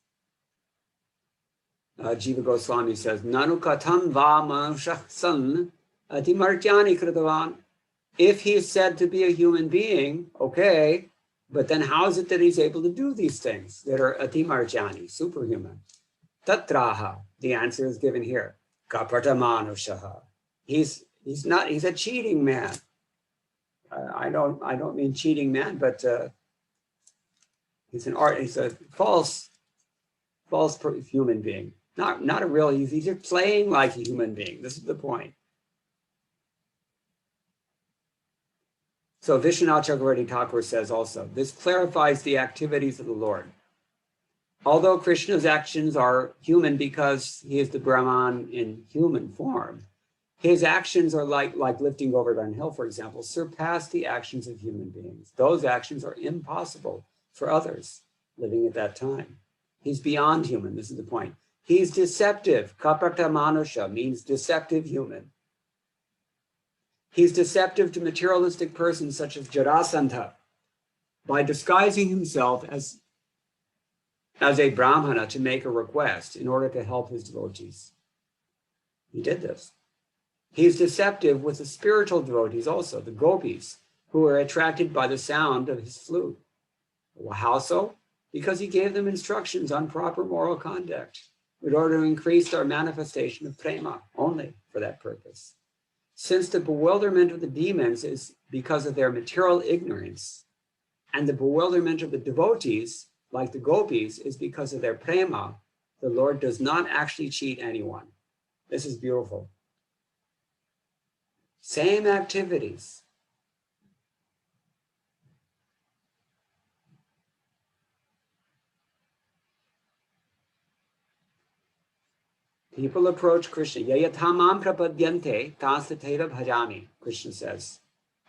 Jiva Goswami says, Nanu katam va manusha san atimartyani kritavan. If he is said to be a human being, okay, but then how is it that he's able to do these things that are atimartyani, superhuman? Tatraha, the answer is given here. Kapata manushaha. He's a cheating man. I don't mean cheating man, but he's a false human being. Not a real, he's just playing like a human being. This is the point. So Vishwanath Chakravarti Thakur says also, this clarifies the activities of the Lord. Although Krishna's actions are human because he is the Brahman in human form, his actions are like lifting over an hill, for example, surpass the actions of human beings. Those actions are impossible for others living at that time. He's beyond human, this is the point. He's deceptive. Kapata manusha means deceptive human. He's deceptive to materialistic persons such as Jarasandha by disguising himself as a Brahmana to make a request in order to help his devotees. He did this. He's deceptive with the spiritual devotees also, the gopis, who are attracted by the sound of his flute. Well, how so? Because he gave them instructions on proper moral conduct in order to increase their manifestation of prema, only for that purpose. Since the bewilderment of the demons is because of their material ignorance, and the bewilderment of the devotees, like the gopis, is because of their prema, the Lord does not actually cheat anyone. This is beautiful. Same activities. People approach Krishna. Yayatamam prapadyante tastateva bhajami, Krishna says.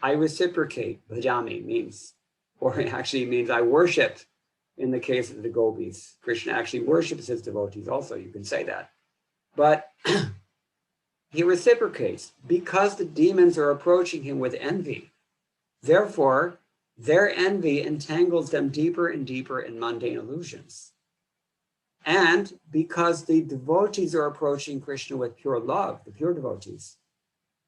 I reciprocate, bhajami means, or actually means I worship in the case of the gopis. Krishna actually worships his devotees also, you can say that. But he reciprocates because the demons are approaching him with envy. Therefore, their envy entangles them deeper and deeper in mundane illusions. And because the devotees are approaching Krishna with pure love, the pure devotees,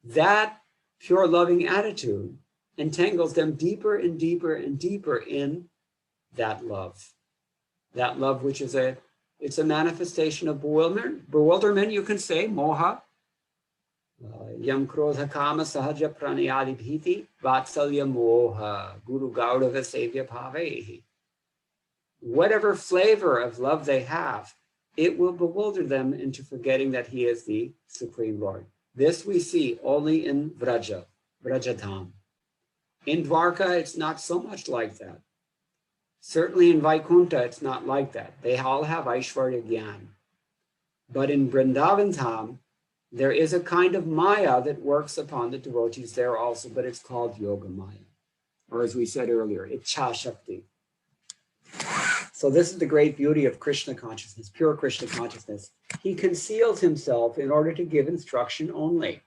that pure loving attitude entangles them deeper and deeper and deeper in that love. That love which is it's a manifestation of bewilderment, you can say, moha. Yam krodha kama sahaja pranayadi bhiti vatsalya moha guru gaudava sevya bhavehi. Whatever flavor of love they have, it will bewilder them into forgetting that he is the Supreme Lord. This we see only in Vrajadham. In Dwarka, it's not so much like that. Certainly in Vaikuntha, it's not like that. They all have Aishwarya Gyan. But in Vrindavan Dham, there is a kind of Maya that works upon the devotees there also, but it's called Yoga Maya. Or as we said earlier, Ichha Shakti. So this is the great beauty of Krishna consciousness, pure Krishna consciousness. He conceals himself in order to give instruction only.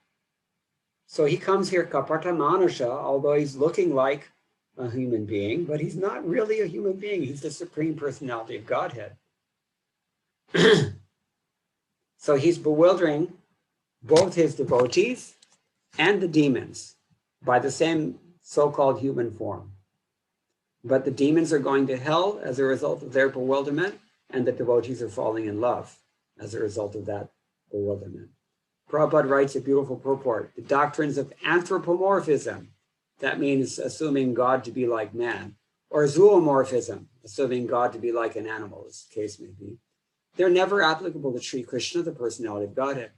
So he comes here, Kapata Manusha, although he's looking like a human being, but he's not really a human being. He's the Supreme Personality of Godhead. So he's bewildering both his devotees and the demons by the same so-called human form. But the demons are going to hell as a result of their bewilderment, and the devotees are falling in love as a result of that bewilderment. Prabhupada writes a beautiful purport, the doctrines of anthropomorphism, that means assuming God to be like man, or zoomorphism, assuming God to be like an animal, as the case may be. They're never applicable to Sri Krishna, the personality of Godhead.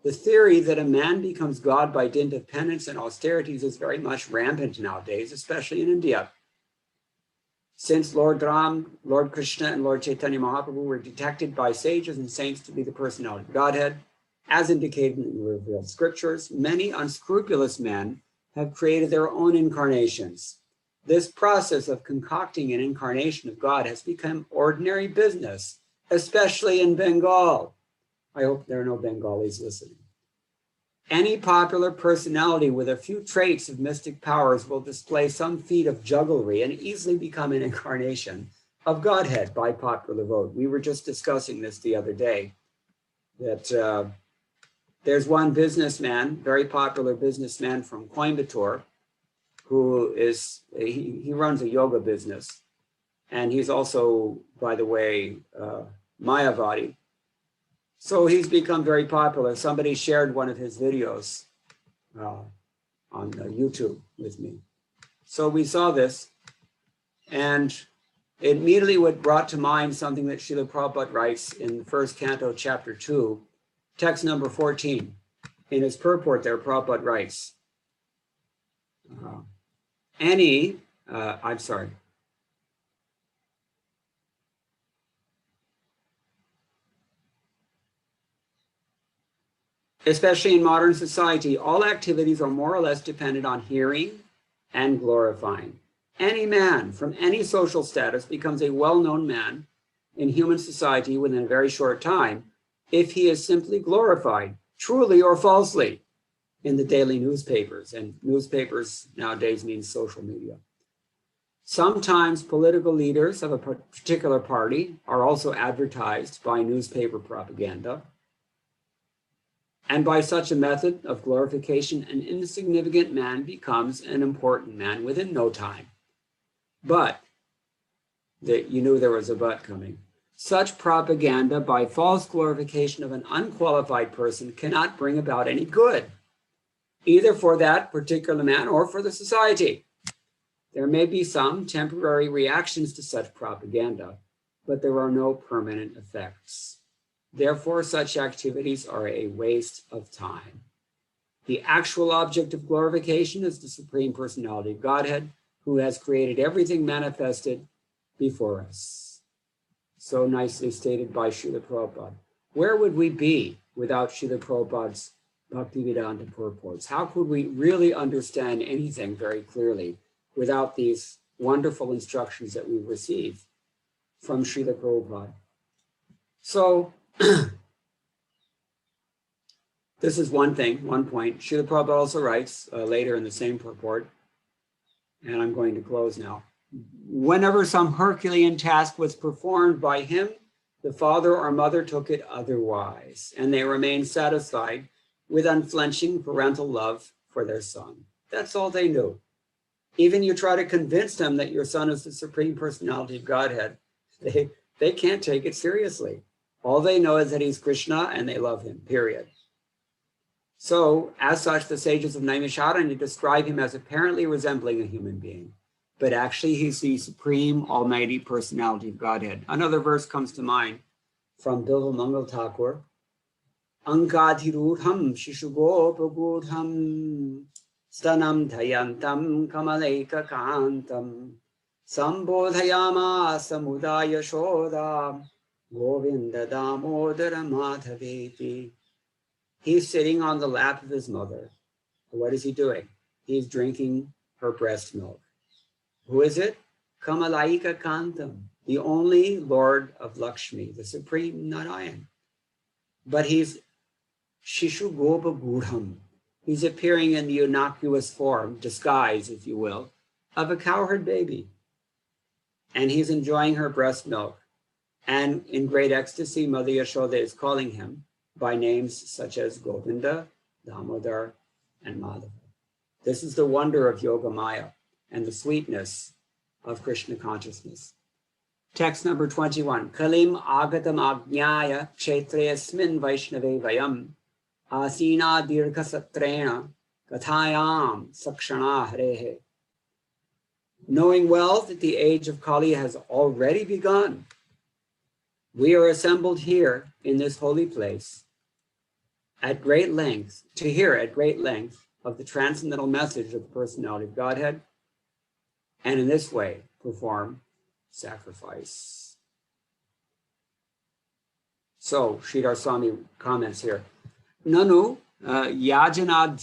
The theory that a man becomes God by dint of penance and austerities is very much rampant nowadays, especially in India. Since Lord Ram, Lord Krishna, and Lord Chaitanya Mahaprabhu were detected by sages and saints to be the personality of Godhead, as indicated in the revealed scriptures, many unscrupulous men have created their own incarnations. This process of concocting an incarnation of God has become ordinary business, especially in Bengal. I hope there are no Bengalis listening. Any popular personality with a few traits of mystic powers will display some feat of jugglery and easily become an incarnation of Godhead by popular vote. We were just discussing this the other day, that there's one businessman, very popular businessman from Coimbatore, who is, he runs a yoga business. And he's also, by the way, Mayavadi. So he's become very popular. Somebody shared one of his videos on YouTube with me. So we saw this, and it immediately brought to mind something that Srila Prabhupada writes in the first canto, chapter 2, text number 14. In his purport there, Prabhupada writes, especially in modern society, all activities are more or less dependent on hearing and glorifying. Any man from any social status becomes a well-known man in human society within a very short time if he is simply glorified, truly or falsely, in the daily newspapers. And newspapers nowadays means social media. Sometimes political leaders of a particular party are also advertised by newspaper propaganda. And by such a method of glorification, an insignificant man becomes an important man within no time. But, you knew there was a but coming. Such propaganda by false glorification of an unqualified person cannot bring about any good, either for that particular man or for the society. There may be some temporary reactions to such propaganda, but there are no permanent effects. Therefore, such activities are a waste of time. The actual object of glorification is the Supreme Personality of Godhead, who has created everything manifested before us. So nicely stated by Srila Prabhupada. Where would we be without Srila Prabhupada's Bhaktivedanta purports? How could we really understand anything very clearly without these wonderful instructions that we receive from Srila Prabhupada? So, this is one thing, one point. Srila Prabhupada also writes later in the same purport, and I'm going to close now. Whenever some Herculean task was performed by him, the father or mother took it otherwise, and they remained satisfied with unflinching parental love for their son. That's all they knew. Even you try to convince them that your son is the Supreme Personality of Godhead, they can't take it seriously. All they know is that he's Krishna and they love him, period. So, as such, the sages of Naimisharanya describe him as apparently resembling a human being, but actually he's the Supreme Almighty Personality of Godhead. Another verse comes to mind from Bilva Mangal Thakur. Ankadhirudham shishugo pragudham stanam dhayantam kamaleka kantam sambodhayama samudaya shodha Govinda Damodara Madhaveti. He's sitting on the lap of his mother. What is he doing? He's drinking her breast milk. Who is it? Kamalaika Kantam. the only Lord of Lakshmi, the Supreme Narayan. But he's Shishu Gopa Gudham. He's appearing in the innocuous form, disguise, if you will, of a cowherd baby. And he's enjoying her breast milk. And in great ecstasy, Mother Yashoda is calling him by names such as Govinda, Damodar, and Madhava. This is the wonder of Yoga Maya and the sweetness of Krishna consciousness. Text number 21. Kalim agatam ajnaya kshetreyasmin vaishnave vayam asina dirgha satrena kathayam sakshana harehe. Knowing well that the age of Kali has already begun, we are assembled here in this holy place at great length, to hear at great length of the transcendental message of the personality of Godhead, and in this way perform sacrifice. So, Sridhar Swami comments here. Nanu yajana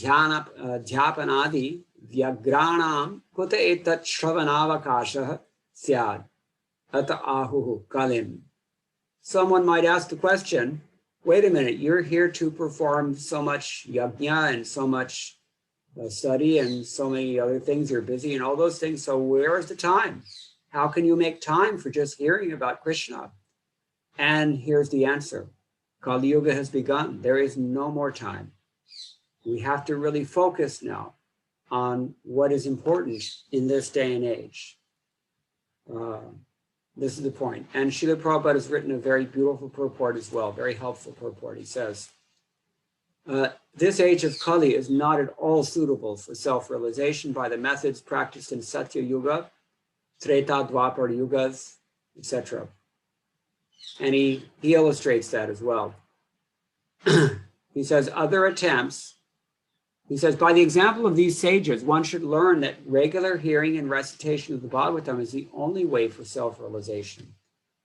dhyapanadi vyagranam kuta etat shravanavakashah syad ata ahuhu kalim. Someone might ask the question, wait a minute, you're here to perform so much yajna and so much study and so many other things, you're busy and all those things, so where is the time? How can you make time for just hearing about Krishna? And here's the answer. Kali Yuga has begun. There is no more time. We have to really focus now on what is important in this day and age. This is the point. And Srila Prabhupada has written a very beautiful purport as well, very helpful purport. He says, this age of Kali is not at all suitable for self-realization by the methods practiced in Satya Yuga, Treta, Dwapar Yugas, etc. And he illustrates that as well. He says, other attempts, he says, by the example of these sages, one should learn that regular hearing and recitation of the Bhagavatam is the only way for self-realization.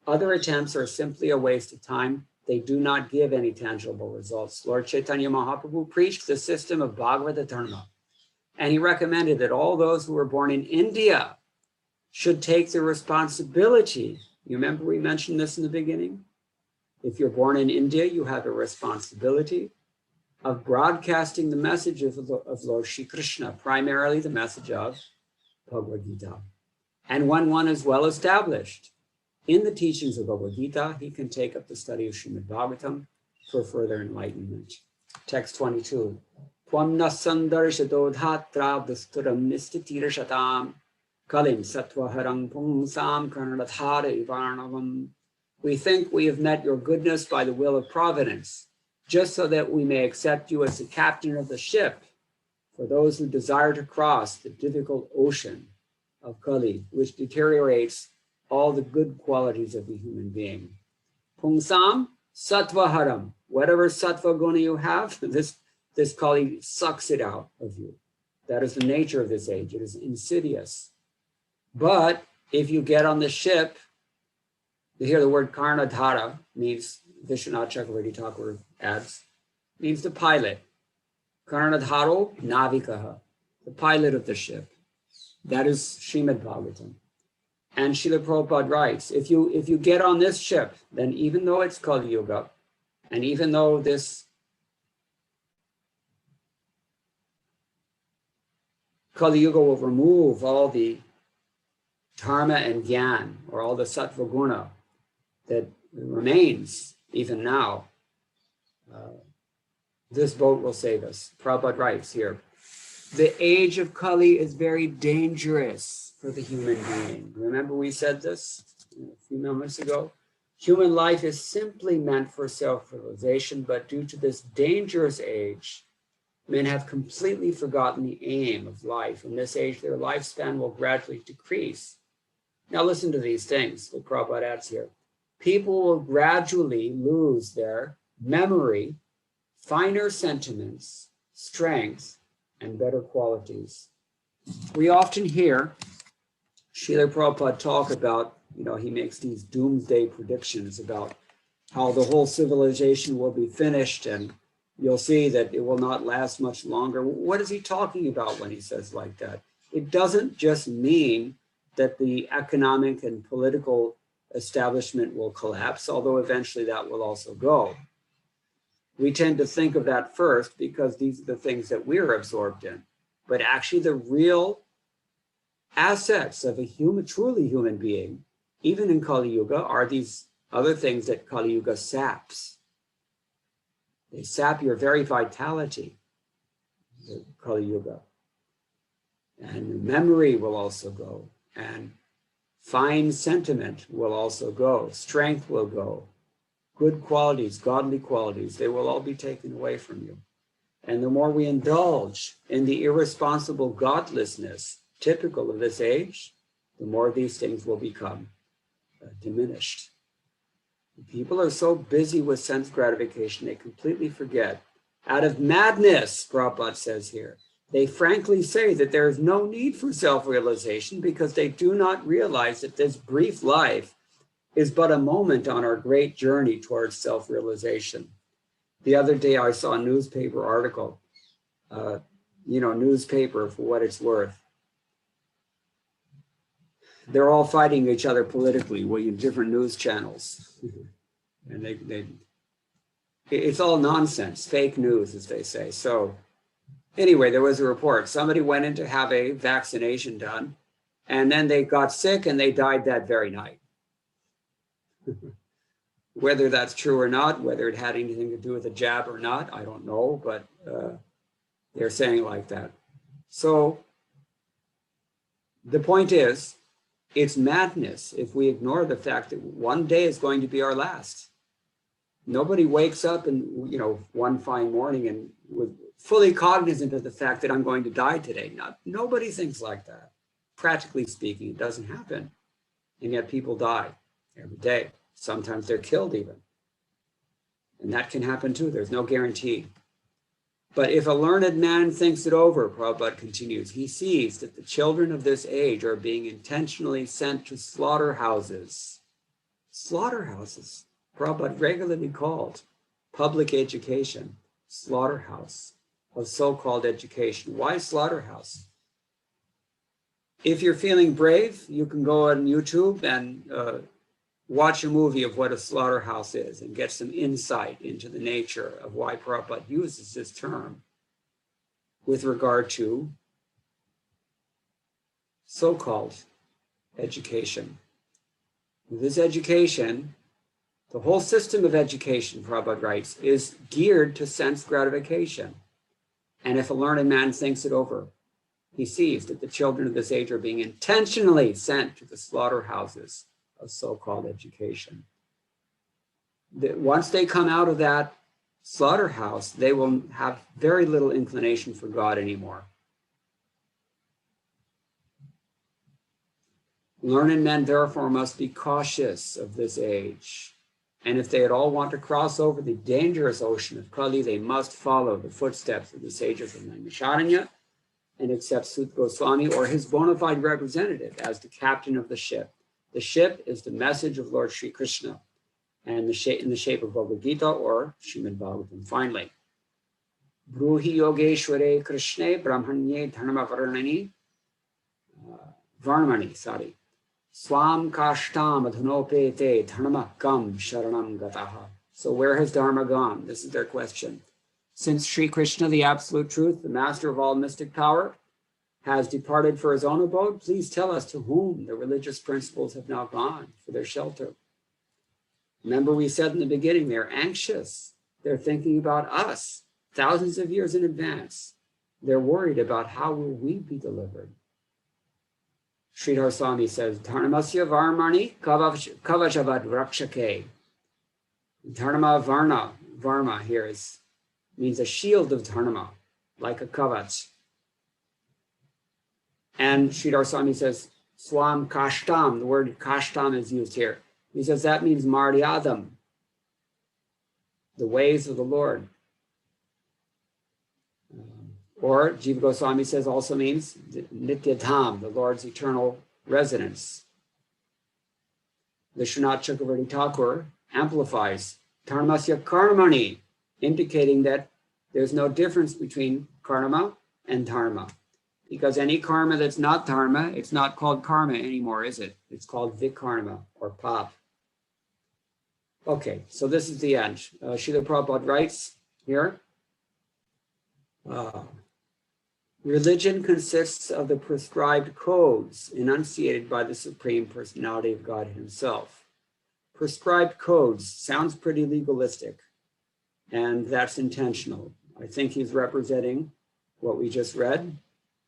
Other attempts are simply a waste of time. They do not give any tangible results. Lord Chaitanya Mahaprabhu preached the system of Bhagavata Dharma, and he recommended that all those who were born in India should take the responsibility. You remember we mentioned this in the beginning? If you're born in India, you have a responsibility of broadcasting the message of Lord Shri Krishna, primarily the message of Bhagavad Gita. And when one is well established in the teachings of Bhagavad Gita, he can take up the study of Srimad Bhagavatam for further enlightenment. Text 22. Tvam nasandarshadodhatra dusturam nistitirashatam kalim sattvaharang pungsam karnadathara ivarnavam. We think we have met your goodness by the will of providence, just so that we may accept you as the captain of the ship for those who desire to cross the difficult ocean of Kali, which deteriorates all the good qualities of the human being. Pungsam sattvaharam. Whatever sattva guna you have, this Kali sucks it out of you. That is the nature of this age. It is insidious. But if you get on the ship, you hear the word Karnadhara, means, Vishwanath Chakravarti Thakur adds, means the pilot. Karnadharo navikaha, the pilot of the ship. That is Srimad Bhagavatam. And Srila Prabhupada writes, if you get on this ship, then even though it's Kali Yuga, and even though this Kali Yuga will remove all the dharma and gyan, or all the sattva guna that remains even now, this boat will save us. Prabhupada writes here, the age of Kali is very dangerous for the human being. Remember we said this a few moments ago? Human life is simply meant for self-realization, but due to this dangerous age, men have completely forgotten the aim of life. In this age, their lifespan will gradually decrease. Now listen to these things, what Prabhupada adds here. People will gradually lose their memory, finer sentiments, strength, and better qualities. We often hear Srila Prabhupada talk about, he makes these doomsday predictions about how the whole civilization will be finished and you'll see that it will not last much longer. What is he talking about when he says like that? It doesn't just mean that the economic and political establishment will collapse, although eventually that will also go. We tend to think of that first because these are the things that we're absorbed in. But actually the real assets of a human, truly human being, even in Kali Yuga, are these other things that Kali Yuga saps. They sap your very vitality, the Kali Yuga. And memory will also go, and fine sentiment will also go, strength will go, good qualities, godly qualities, they will all be taken away from you. And the more we indulge in the irresponsible godlessness typical of this age, the more these things will become diminished. People are so busy with sense gratification, they completely forget. Out of madness, Prabhupada says here, they frankly say that there is no need for self-realization because they do not realize that this brief life is but a moment on our great journey towards self-realization. The other day I saw a newspaper article, newspaper for what it's worth. They're all fighting each other politically with different news channels. And it's all nonsense, fake news, as they say. So anyway, there was a report. Somebody went in to have a vaccination done, and then they got sick and they died that very night. Whether that's true or not, whether it had anything to do with a jab or not, I don't know, but they're saying it like that. So the point is, it's madness if we ignore the fact that one day is going to be our last. Nobody wakes up and, one fine morning and with fully cognizant of the fact that I'm going to die today. Nobody thinks like that. Practically speaking, it doesn't happen. And yet people die every day. Sometimes they're killed even. And that can happen too. There's no guarantee. But if a learned man thinks it over, Prabhupada continues, he sees that the children of this age are being intentionally sent to slaughterhouses. Slaughterhouses. Prabhupada regularly called public education slaughterhouse of so-called education. Why slaughterhouse? If you're feeling brave, you can go on YouTube and watch a movie of what a slaughterhouse is and get some insight into the nature of why Prabhupada uses this term with regard to so-called education. This education, the whole system of education, Prabhupada writes, is geared to sense gratification. And if a learned man thinks it over, he sees that the children of this age are being intentionally sent to the slaughterhouses of so-called education. That once they come out of that slaughterhouse, they will have very little inclination for God anymore. Learned men, therefore, must be cautious of this age. And if they at all want to cross over the dangerous ocean of Kali, they must follow the footsteps of the sages of Naimisharanya and accept Sut Goswami or his bona fide representative as the captain of the ship. The ship is the message of Lord Sri Krishna and in the shape of Bhagavad Gita or Srimad Bhagavatam. Finally, Bruhi Yogeshware Krishne Brahmanye Dharma Varmani, Swam Kashtam Adhanopete Dharma Kam Sharanam Gataha. So where has Dharma gone? This is their question. Since Sri Krishna, the absolute truth, the master of all mystic power, has departed for his own abode, please tell us to whom the religious principles have now gone for their shelter. Remember, we said in the beginning, they're anxious. They're thinking about us thousands of years in advance. They're worried about how will we be delivered. Sridhar Swami says, Dharmasya Varmani Kavachavad Rakshake. Dharma Varma here means a shield of dharma, like a kavach. And Sridhar Swami says, Swam Kashtam, the word Kashtam is used here. He says that means Maryadam, the ways of the Lord. Or Jiva Goswami says also means Nityadham, the Lord's eternal residence. Vishwanath Chakravarti Thakur amplifies Dharmasya Karmani, indicating that there's no difference between karma and dharma. Because any karma that's not dharma, it's not called karma anymore, is it? It's called vikarma or pap. Okay, so this is the end. Srila Prabhupada writes here, religion consists of the prescribed codes enunciated by the Supreme Personality of God himself. Prescribed codes sounds pretty legalistic, and that's intentional. I think he's representing what we just read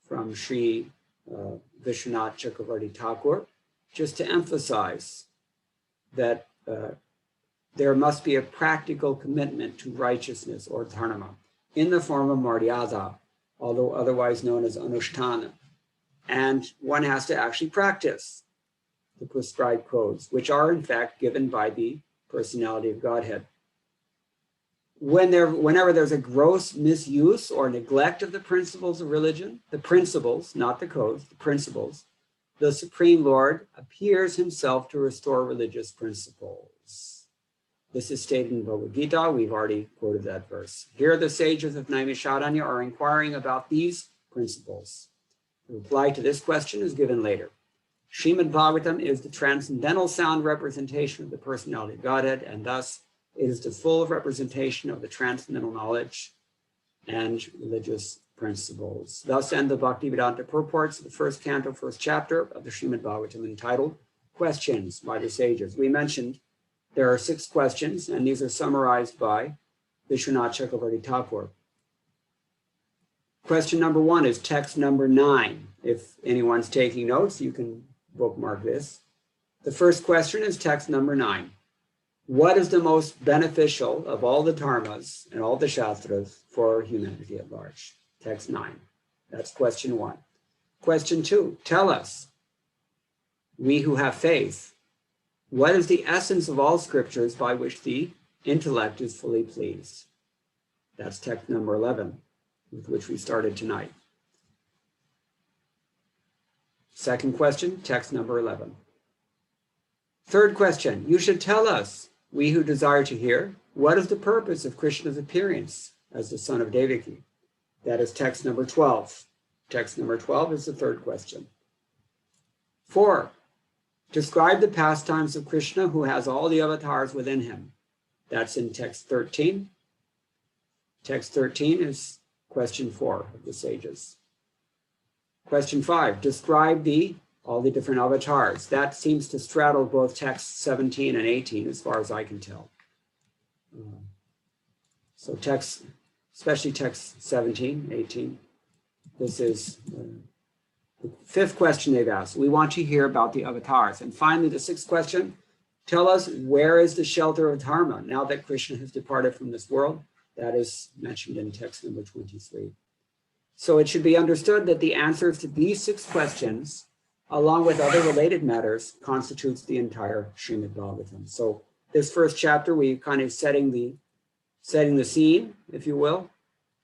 from Sri Vishwanath Chakravarti Thakur, just to emphasize that there must be a practical commitment to righteousness or dharma in the form of maryada, although otherwise known as anushtana. And one has to actually practice the prescribed codes, which are in fact given by the personality of Godhead. Whenever there's a gross misuse or neglect of the principles of religion, the principles, not the codes, the principles, the Supreme Lord appears himself to restore religious principles. This is stated in Bhagavad Gita. We've already quoted that verse. Here the sages of Naimisharanya are inquiring about these principles. The reply to this question is given later. Srimad Bhagavatam is the transcendental sound representation of the personality of Godhead, and thus it is the full representation of the transcendental knowledge and religious principles. Thus end the Bhaktivedanta purports of the first canto, first chapter of the Srimad Bhagavatam, entitled Questions by the Sages. We mentioned there are 6 questions, and these are summarized by Vishwanath Chakravarti Thakur. Question number 1 is text number 9. If anyone's taking notes, you can bookmark this. The first question is text number 9. What is the most beneficial of all the dharmas and all the shastras for humanity at large? Text 9. That's question 1. Question 2, tell us, we who have faith, what is the essence of all scriptures by which the intellect is fully pleased? That's text number 11, with which we started tonight. Second question, text number 11. Third question, you should tell us, we who desire to hear, what is the purpose of Krishna's appearance as the son of Devaki? That is text number 12. Text number 12 is the third question. 4, describe the pastimes of Krishna who has all the avatars within him. That's in text 13. Text 13 is question 4 of the sages. Question 5, describe all the different avatars. That seems to straddle both texts 17 and 18 as far as I can tell. So text, especially text 17, 18, this is the 5th question they've asked. We want to hear about the avatars. And finally, the 6th question, tell us where is the shelter of dharma now that Krishna has departed from this world? That is mentioned in text number 23. So it should be understood that the answers to these 6 questions, along with other related matters, constitutes the entire Srimad Bhagavatam. So this first chapter, we're kind of setting the scene, if you will.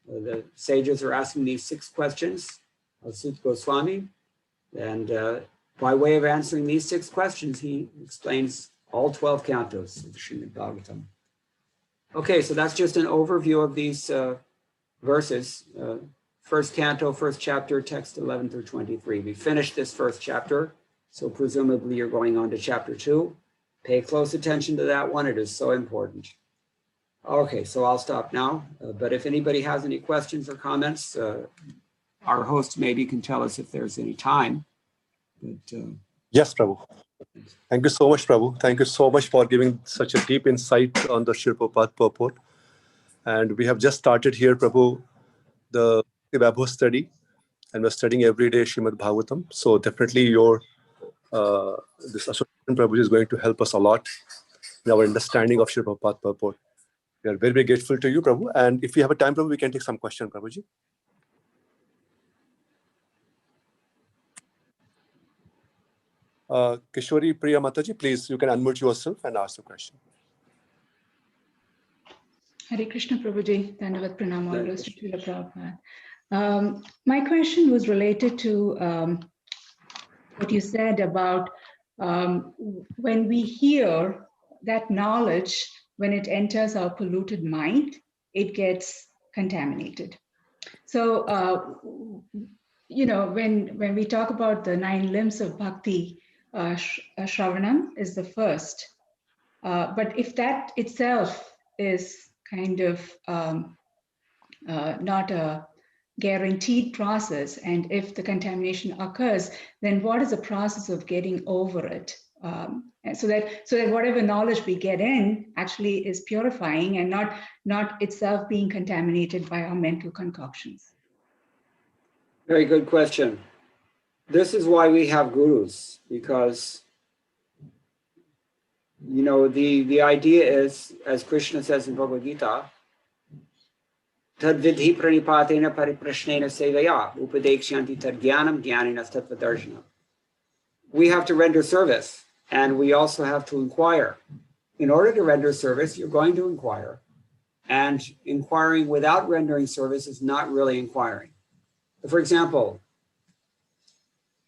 The sages are asking these 6 questions of Sut Goswami, and by way of answering these 6 questions, he explains all 12 cantos of the Srimad Bhagavatam. Okay, so that's just an overview of these verses. First canto, first chapter, text 11 through 23. We finished this first chapter, so presumably you're going on to chapter 2. Pay close attention to that one, it is so important. Okay, so I'll stop now, but if anybody has any questions or comments, our host maybe can tell us if there's any time. But, Yes, Prabhu. Thank you so much, Prabhu. Thank you so much for giving such a deep insight on the Srila Prabhupada purport. And we have just started here, Prabhu, the Vaibhav study, and we're studying every day Srimad Bhagavatam. So definitely this association, Prabhuji, is going to help us a lot in our understanding of Srila Prabhupada purport. We are very, very grateful to you, Prabhu. And if you have a time, Prabhu, we can take some questions, Prabhuji. Kishori Priya Mataji, please, you can unmute yourself and ask the question. Hare Krishna Prabhuji, Dandavat Pranam, all goes to Srila Prabhupada. My question was related to what you said about when we hear that knowledge, when it enters our polluted mind, it gets contaminated. So, when we talk about the 9 limbs of bhakti, Shravanam is the first. But if that itself is kind of not a guaranteed process, and if the contamination occurs, then what is the process of getting over it? And so that whatever knowledge we get in actually is purifying and not itself being contaminated by our mental concoctions. Very good question. This is why we have gurus, because the idea is, as Krishna says in Bhagavad Gita, Tadvidhi pranipatena pariprashnena sevaya upadekshanti tad jnanam jnanina tattva darshana. We have to render service, and we also have to inquire. In order to render service, you're going to inquire. And inquiring without rendering service is not really inquiring. For example,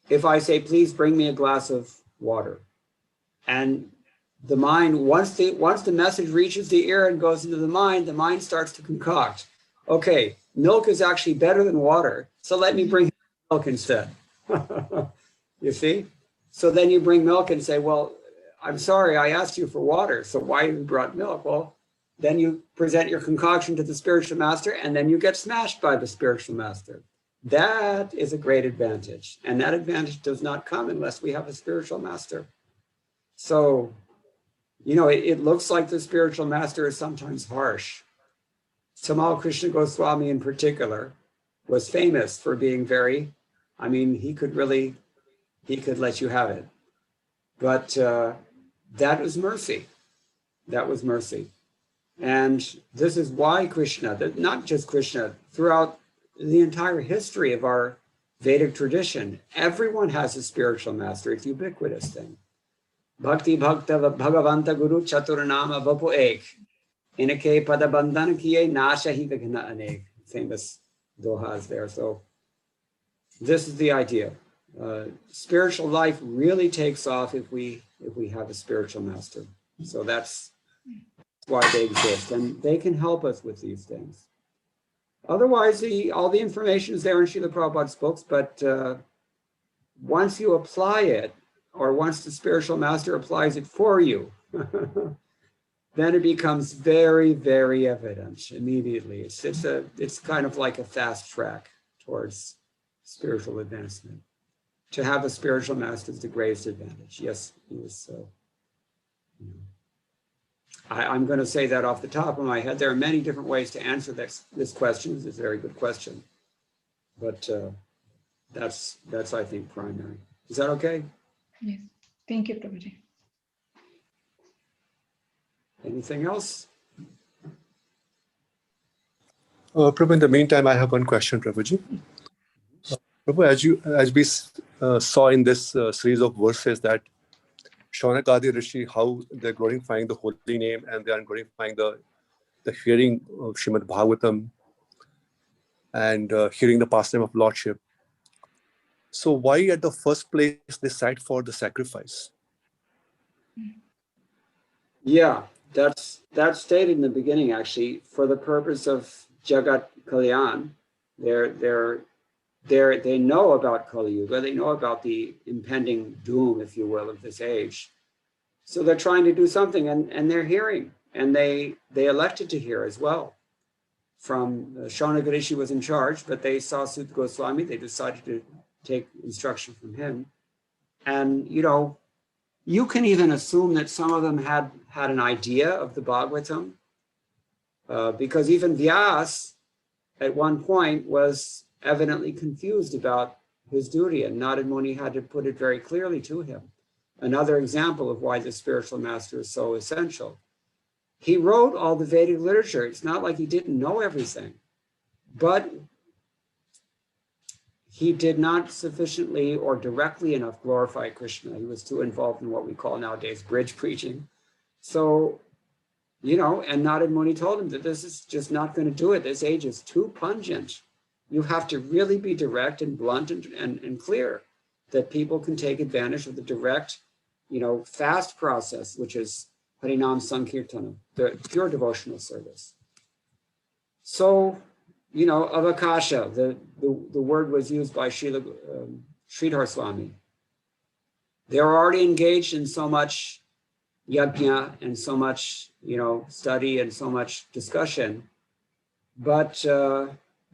if I say, please bring me a glass of water, and the mind, once the message reaches the ear and goes into the mind starts to concoct. Okay, milk is actually better than water, so let me bring milk instead. You see? So then you bring milk and say, well, I'm sorry, I asked you for water, so why you brought milk? Well, then you present your concoction to the spiritual master, and then you get smashed by the spiritual master. That is a great advantage, and that advantage does not come unless we have a spiritual master. So, it looks like the spiritual master is sometimes harsh. Tamal Krishna Goswami in particular was famous for being he could let you have it. But that was mercy. That was mercy. And this is why Krishna, not just Krishna, throughout the entire history of our Vedic tradition, everyone has a spiritual master. It's a ubiquitous thing. Bhakti Bhakta Bhagavanta Guru Chaturanama Vapu Ek. Inake Padabandana Kiye Nasha Hivagana Anek. Famous dohas there. So this is the idea. Spiritual life really takes off if we have a spiritual master. So that's why they exist, and they can help us with these things. Otherwise, all the information is there in Srila Prabhupada's books, but once you apply it, or once the spiritual master applies it for you, then it becomes very, very evident immediately. It's kind of like a fast track towards spiritual advancement. To have a spiritual master is the greatest advantage. Yes, he is. I'm going to say that off the top of my head. There are many different ways to answer this question. It's a very good question, but that's I think primary. Is that okay? Yes. Thank you, Prabhuji. Anything else? Prabhu, in the meantime, I have one question, Prabhuji. Prabhu, as we saw in this series of verses that Shaunakadi Rishi, how they're glorifying the holy name and they are glorifying the hearing of Srimad Bhagavatam and hearing the pastime of Lordship. So why at the first place they cite for the sacrifice? Yeah, that's stated in the beginning, actually, for the purpose of Jagat Kalyan. They know about Kali Yuga, they know about the impending doom, if you will, of this age. So they're trying to do something, and they're hearing, and they elected to hear as well. From Shaunaka Rishi was in charge, but they saw Sutta Goswami, they decided to take instruction from him. And you can even assume that some of them had an idea of the Bhagavatam, because even Vyas at one point was evidently confused about his duty, and Narad Muni had to put it very clearly to him. Another example of why the spiritual master is so essential. He wrote all the Vedic literature. It's not like he didn't know everything, but he did not sufficiently or directly enough glorify Krishna. He was too involved in what we call nowadays bridge preaching. So, and Narad Muni told him that this is just not going to do it. This age is too pungent. You have to really be direct and blunt and clear, that people can take advantage of the direct, fast process, which is Harinam Sankirtanam, the pure devotional service. So, avakasha, the word was used by Sridhar Swami. They're already engaged in so much yajna and so much, study and so much discussion, but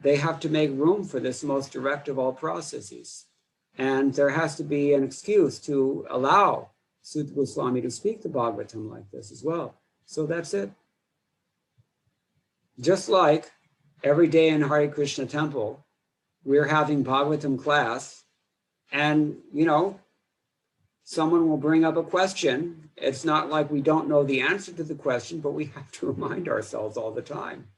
they have to make room for this most direct of all processes. And there has to be an excuse to allow Sutta Goswami to speak the Bhagavatam like this as well. So that's it. Just like every day in Hare Krishna temple, we're having Bhagavatam class, and, someone will bring up a question. It's not like we don't know the answer to the question, but we have to remind ourselves all the time.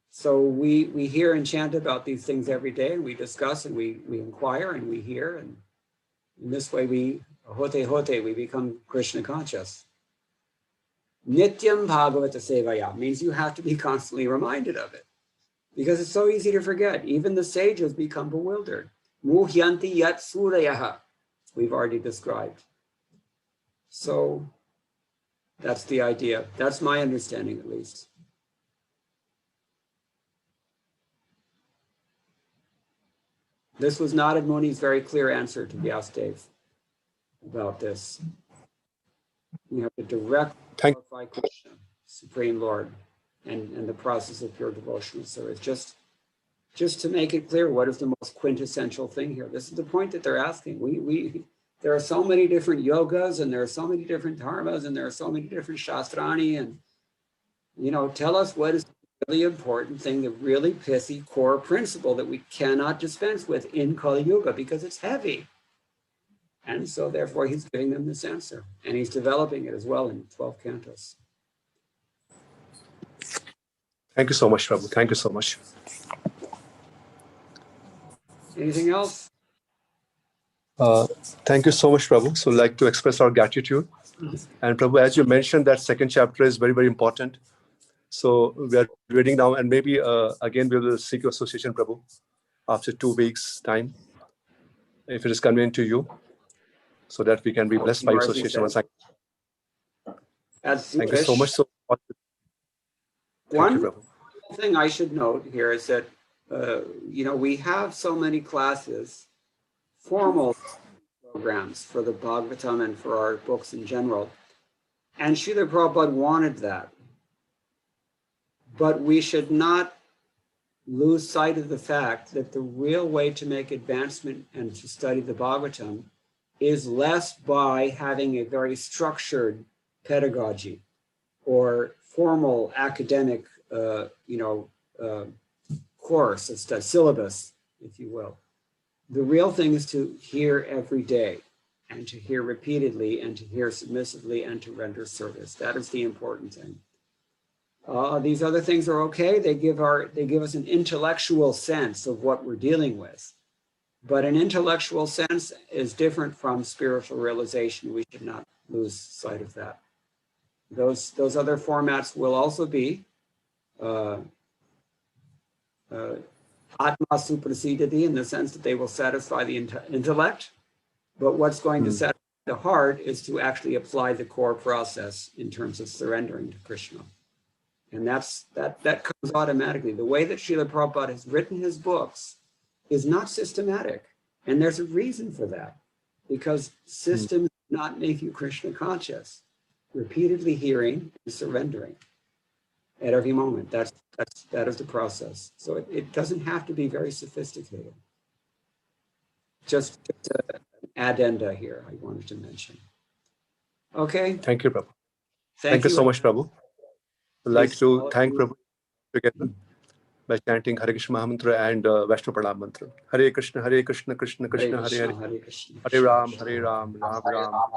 So we hear and chant about these things every day, and we discuss and we inquire and we hear, and in this way we become Krishna conscious. Nityam Bhagavata Sevaya means you have to be constantly reminded of it, because it's so easy to forget. Even the sages become bewildered. Muhyanti yat surayaha, we've already described. So that's the idea. That's my understanding, at least. This was Narad Muni's very clear answer to Vyasadeva about this. You have to directly glorify Krishna, Supreme Lord, and the process of pure devotional service. Just to make it clear, what is the most quintessential thing here? This is the point that they're asking. There are so many different yogas, and there are so many different dharmas, and there are so many different shastrani, and tell us what is the really important thing, the really pithy core principle that we cannot dispense with in Kali Yuga, because it's heavy. And so therefore he's giving them this answer, and he's developing it as well in 12 cantos. Thank you so much, Prabhu. Thank you so much. Anything else? Thank you so much, Prabhu. So I'd like to express our gratitude. And Prabhu, as you mentioned, that second chapter is very, very important. So we are reading now, and maybe again we will seek your association, Prabhu, after 2 weeks' time, if it is convenient to you, so that we can be blessed by your association. Thank you so much. One thing I should note here is that we have so many classes, formal programs for the Bhagavatam and for our books in general, and Srila Prabhupada wanted that. But we should not lose sight of the fact that the real way to make advancement and to study the Bhagavatam is less by having a very structured pedagogy or formal academic, course, a syllabus, if you will. The real thing is to hear every day, and to hear repeatedly, and to hear submissively, and to render service. That is the important thing. These other things are okay. They give us an intellectual sense of what we're dealing with. But an intellectual sense is different from spiritual realization. We should not lose sight of that. Those other formats will also be Atma Suprasidati, in the sense that they will satisfy the intellect. But what's going to satisfy the heart is to actually apply the core process in terms of surrendering to Krishna. And that comes automatically. The way that Srila Prabhupada has written his books is not systematic. And there's a reason for that. Because systems do not make you Krishna conscious. Repeatedly hearing and surrendering at every moment. That is the process. So it doesn't have to be very sophisticated. Just an addenda here I wanted to mention. Okay. Thank you, Prabhu. Thank you so much, Prabhu. I'd like to thank Prabhu together by chanting Hare Krishna Mahamantra and Vaishnava Pranam Mantra. Hare Krishna, Krishna Krishna, Hare Hare. Hare Ram, Ram Ram.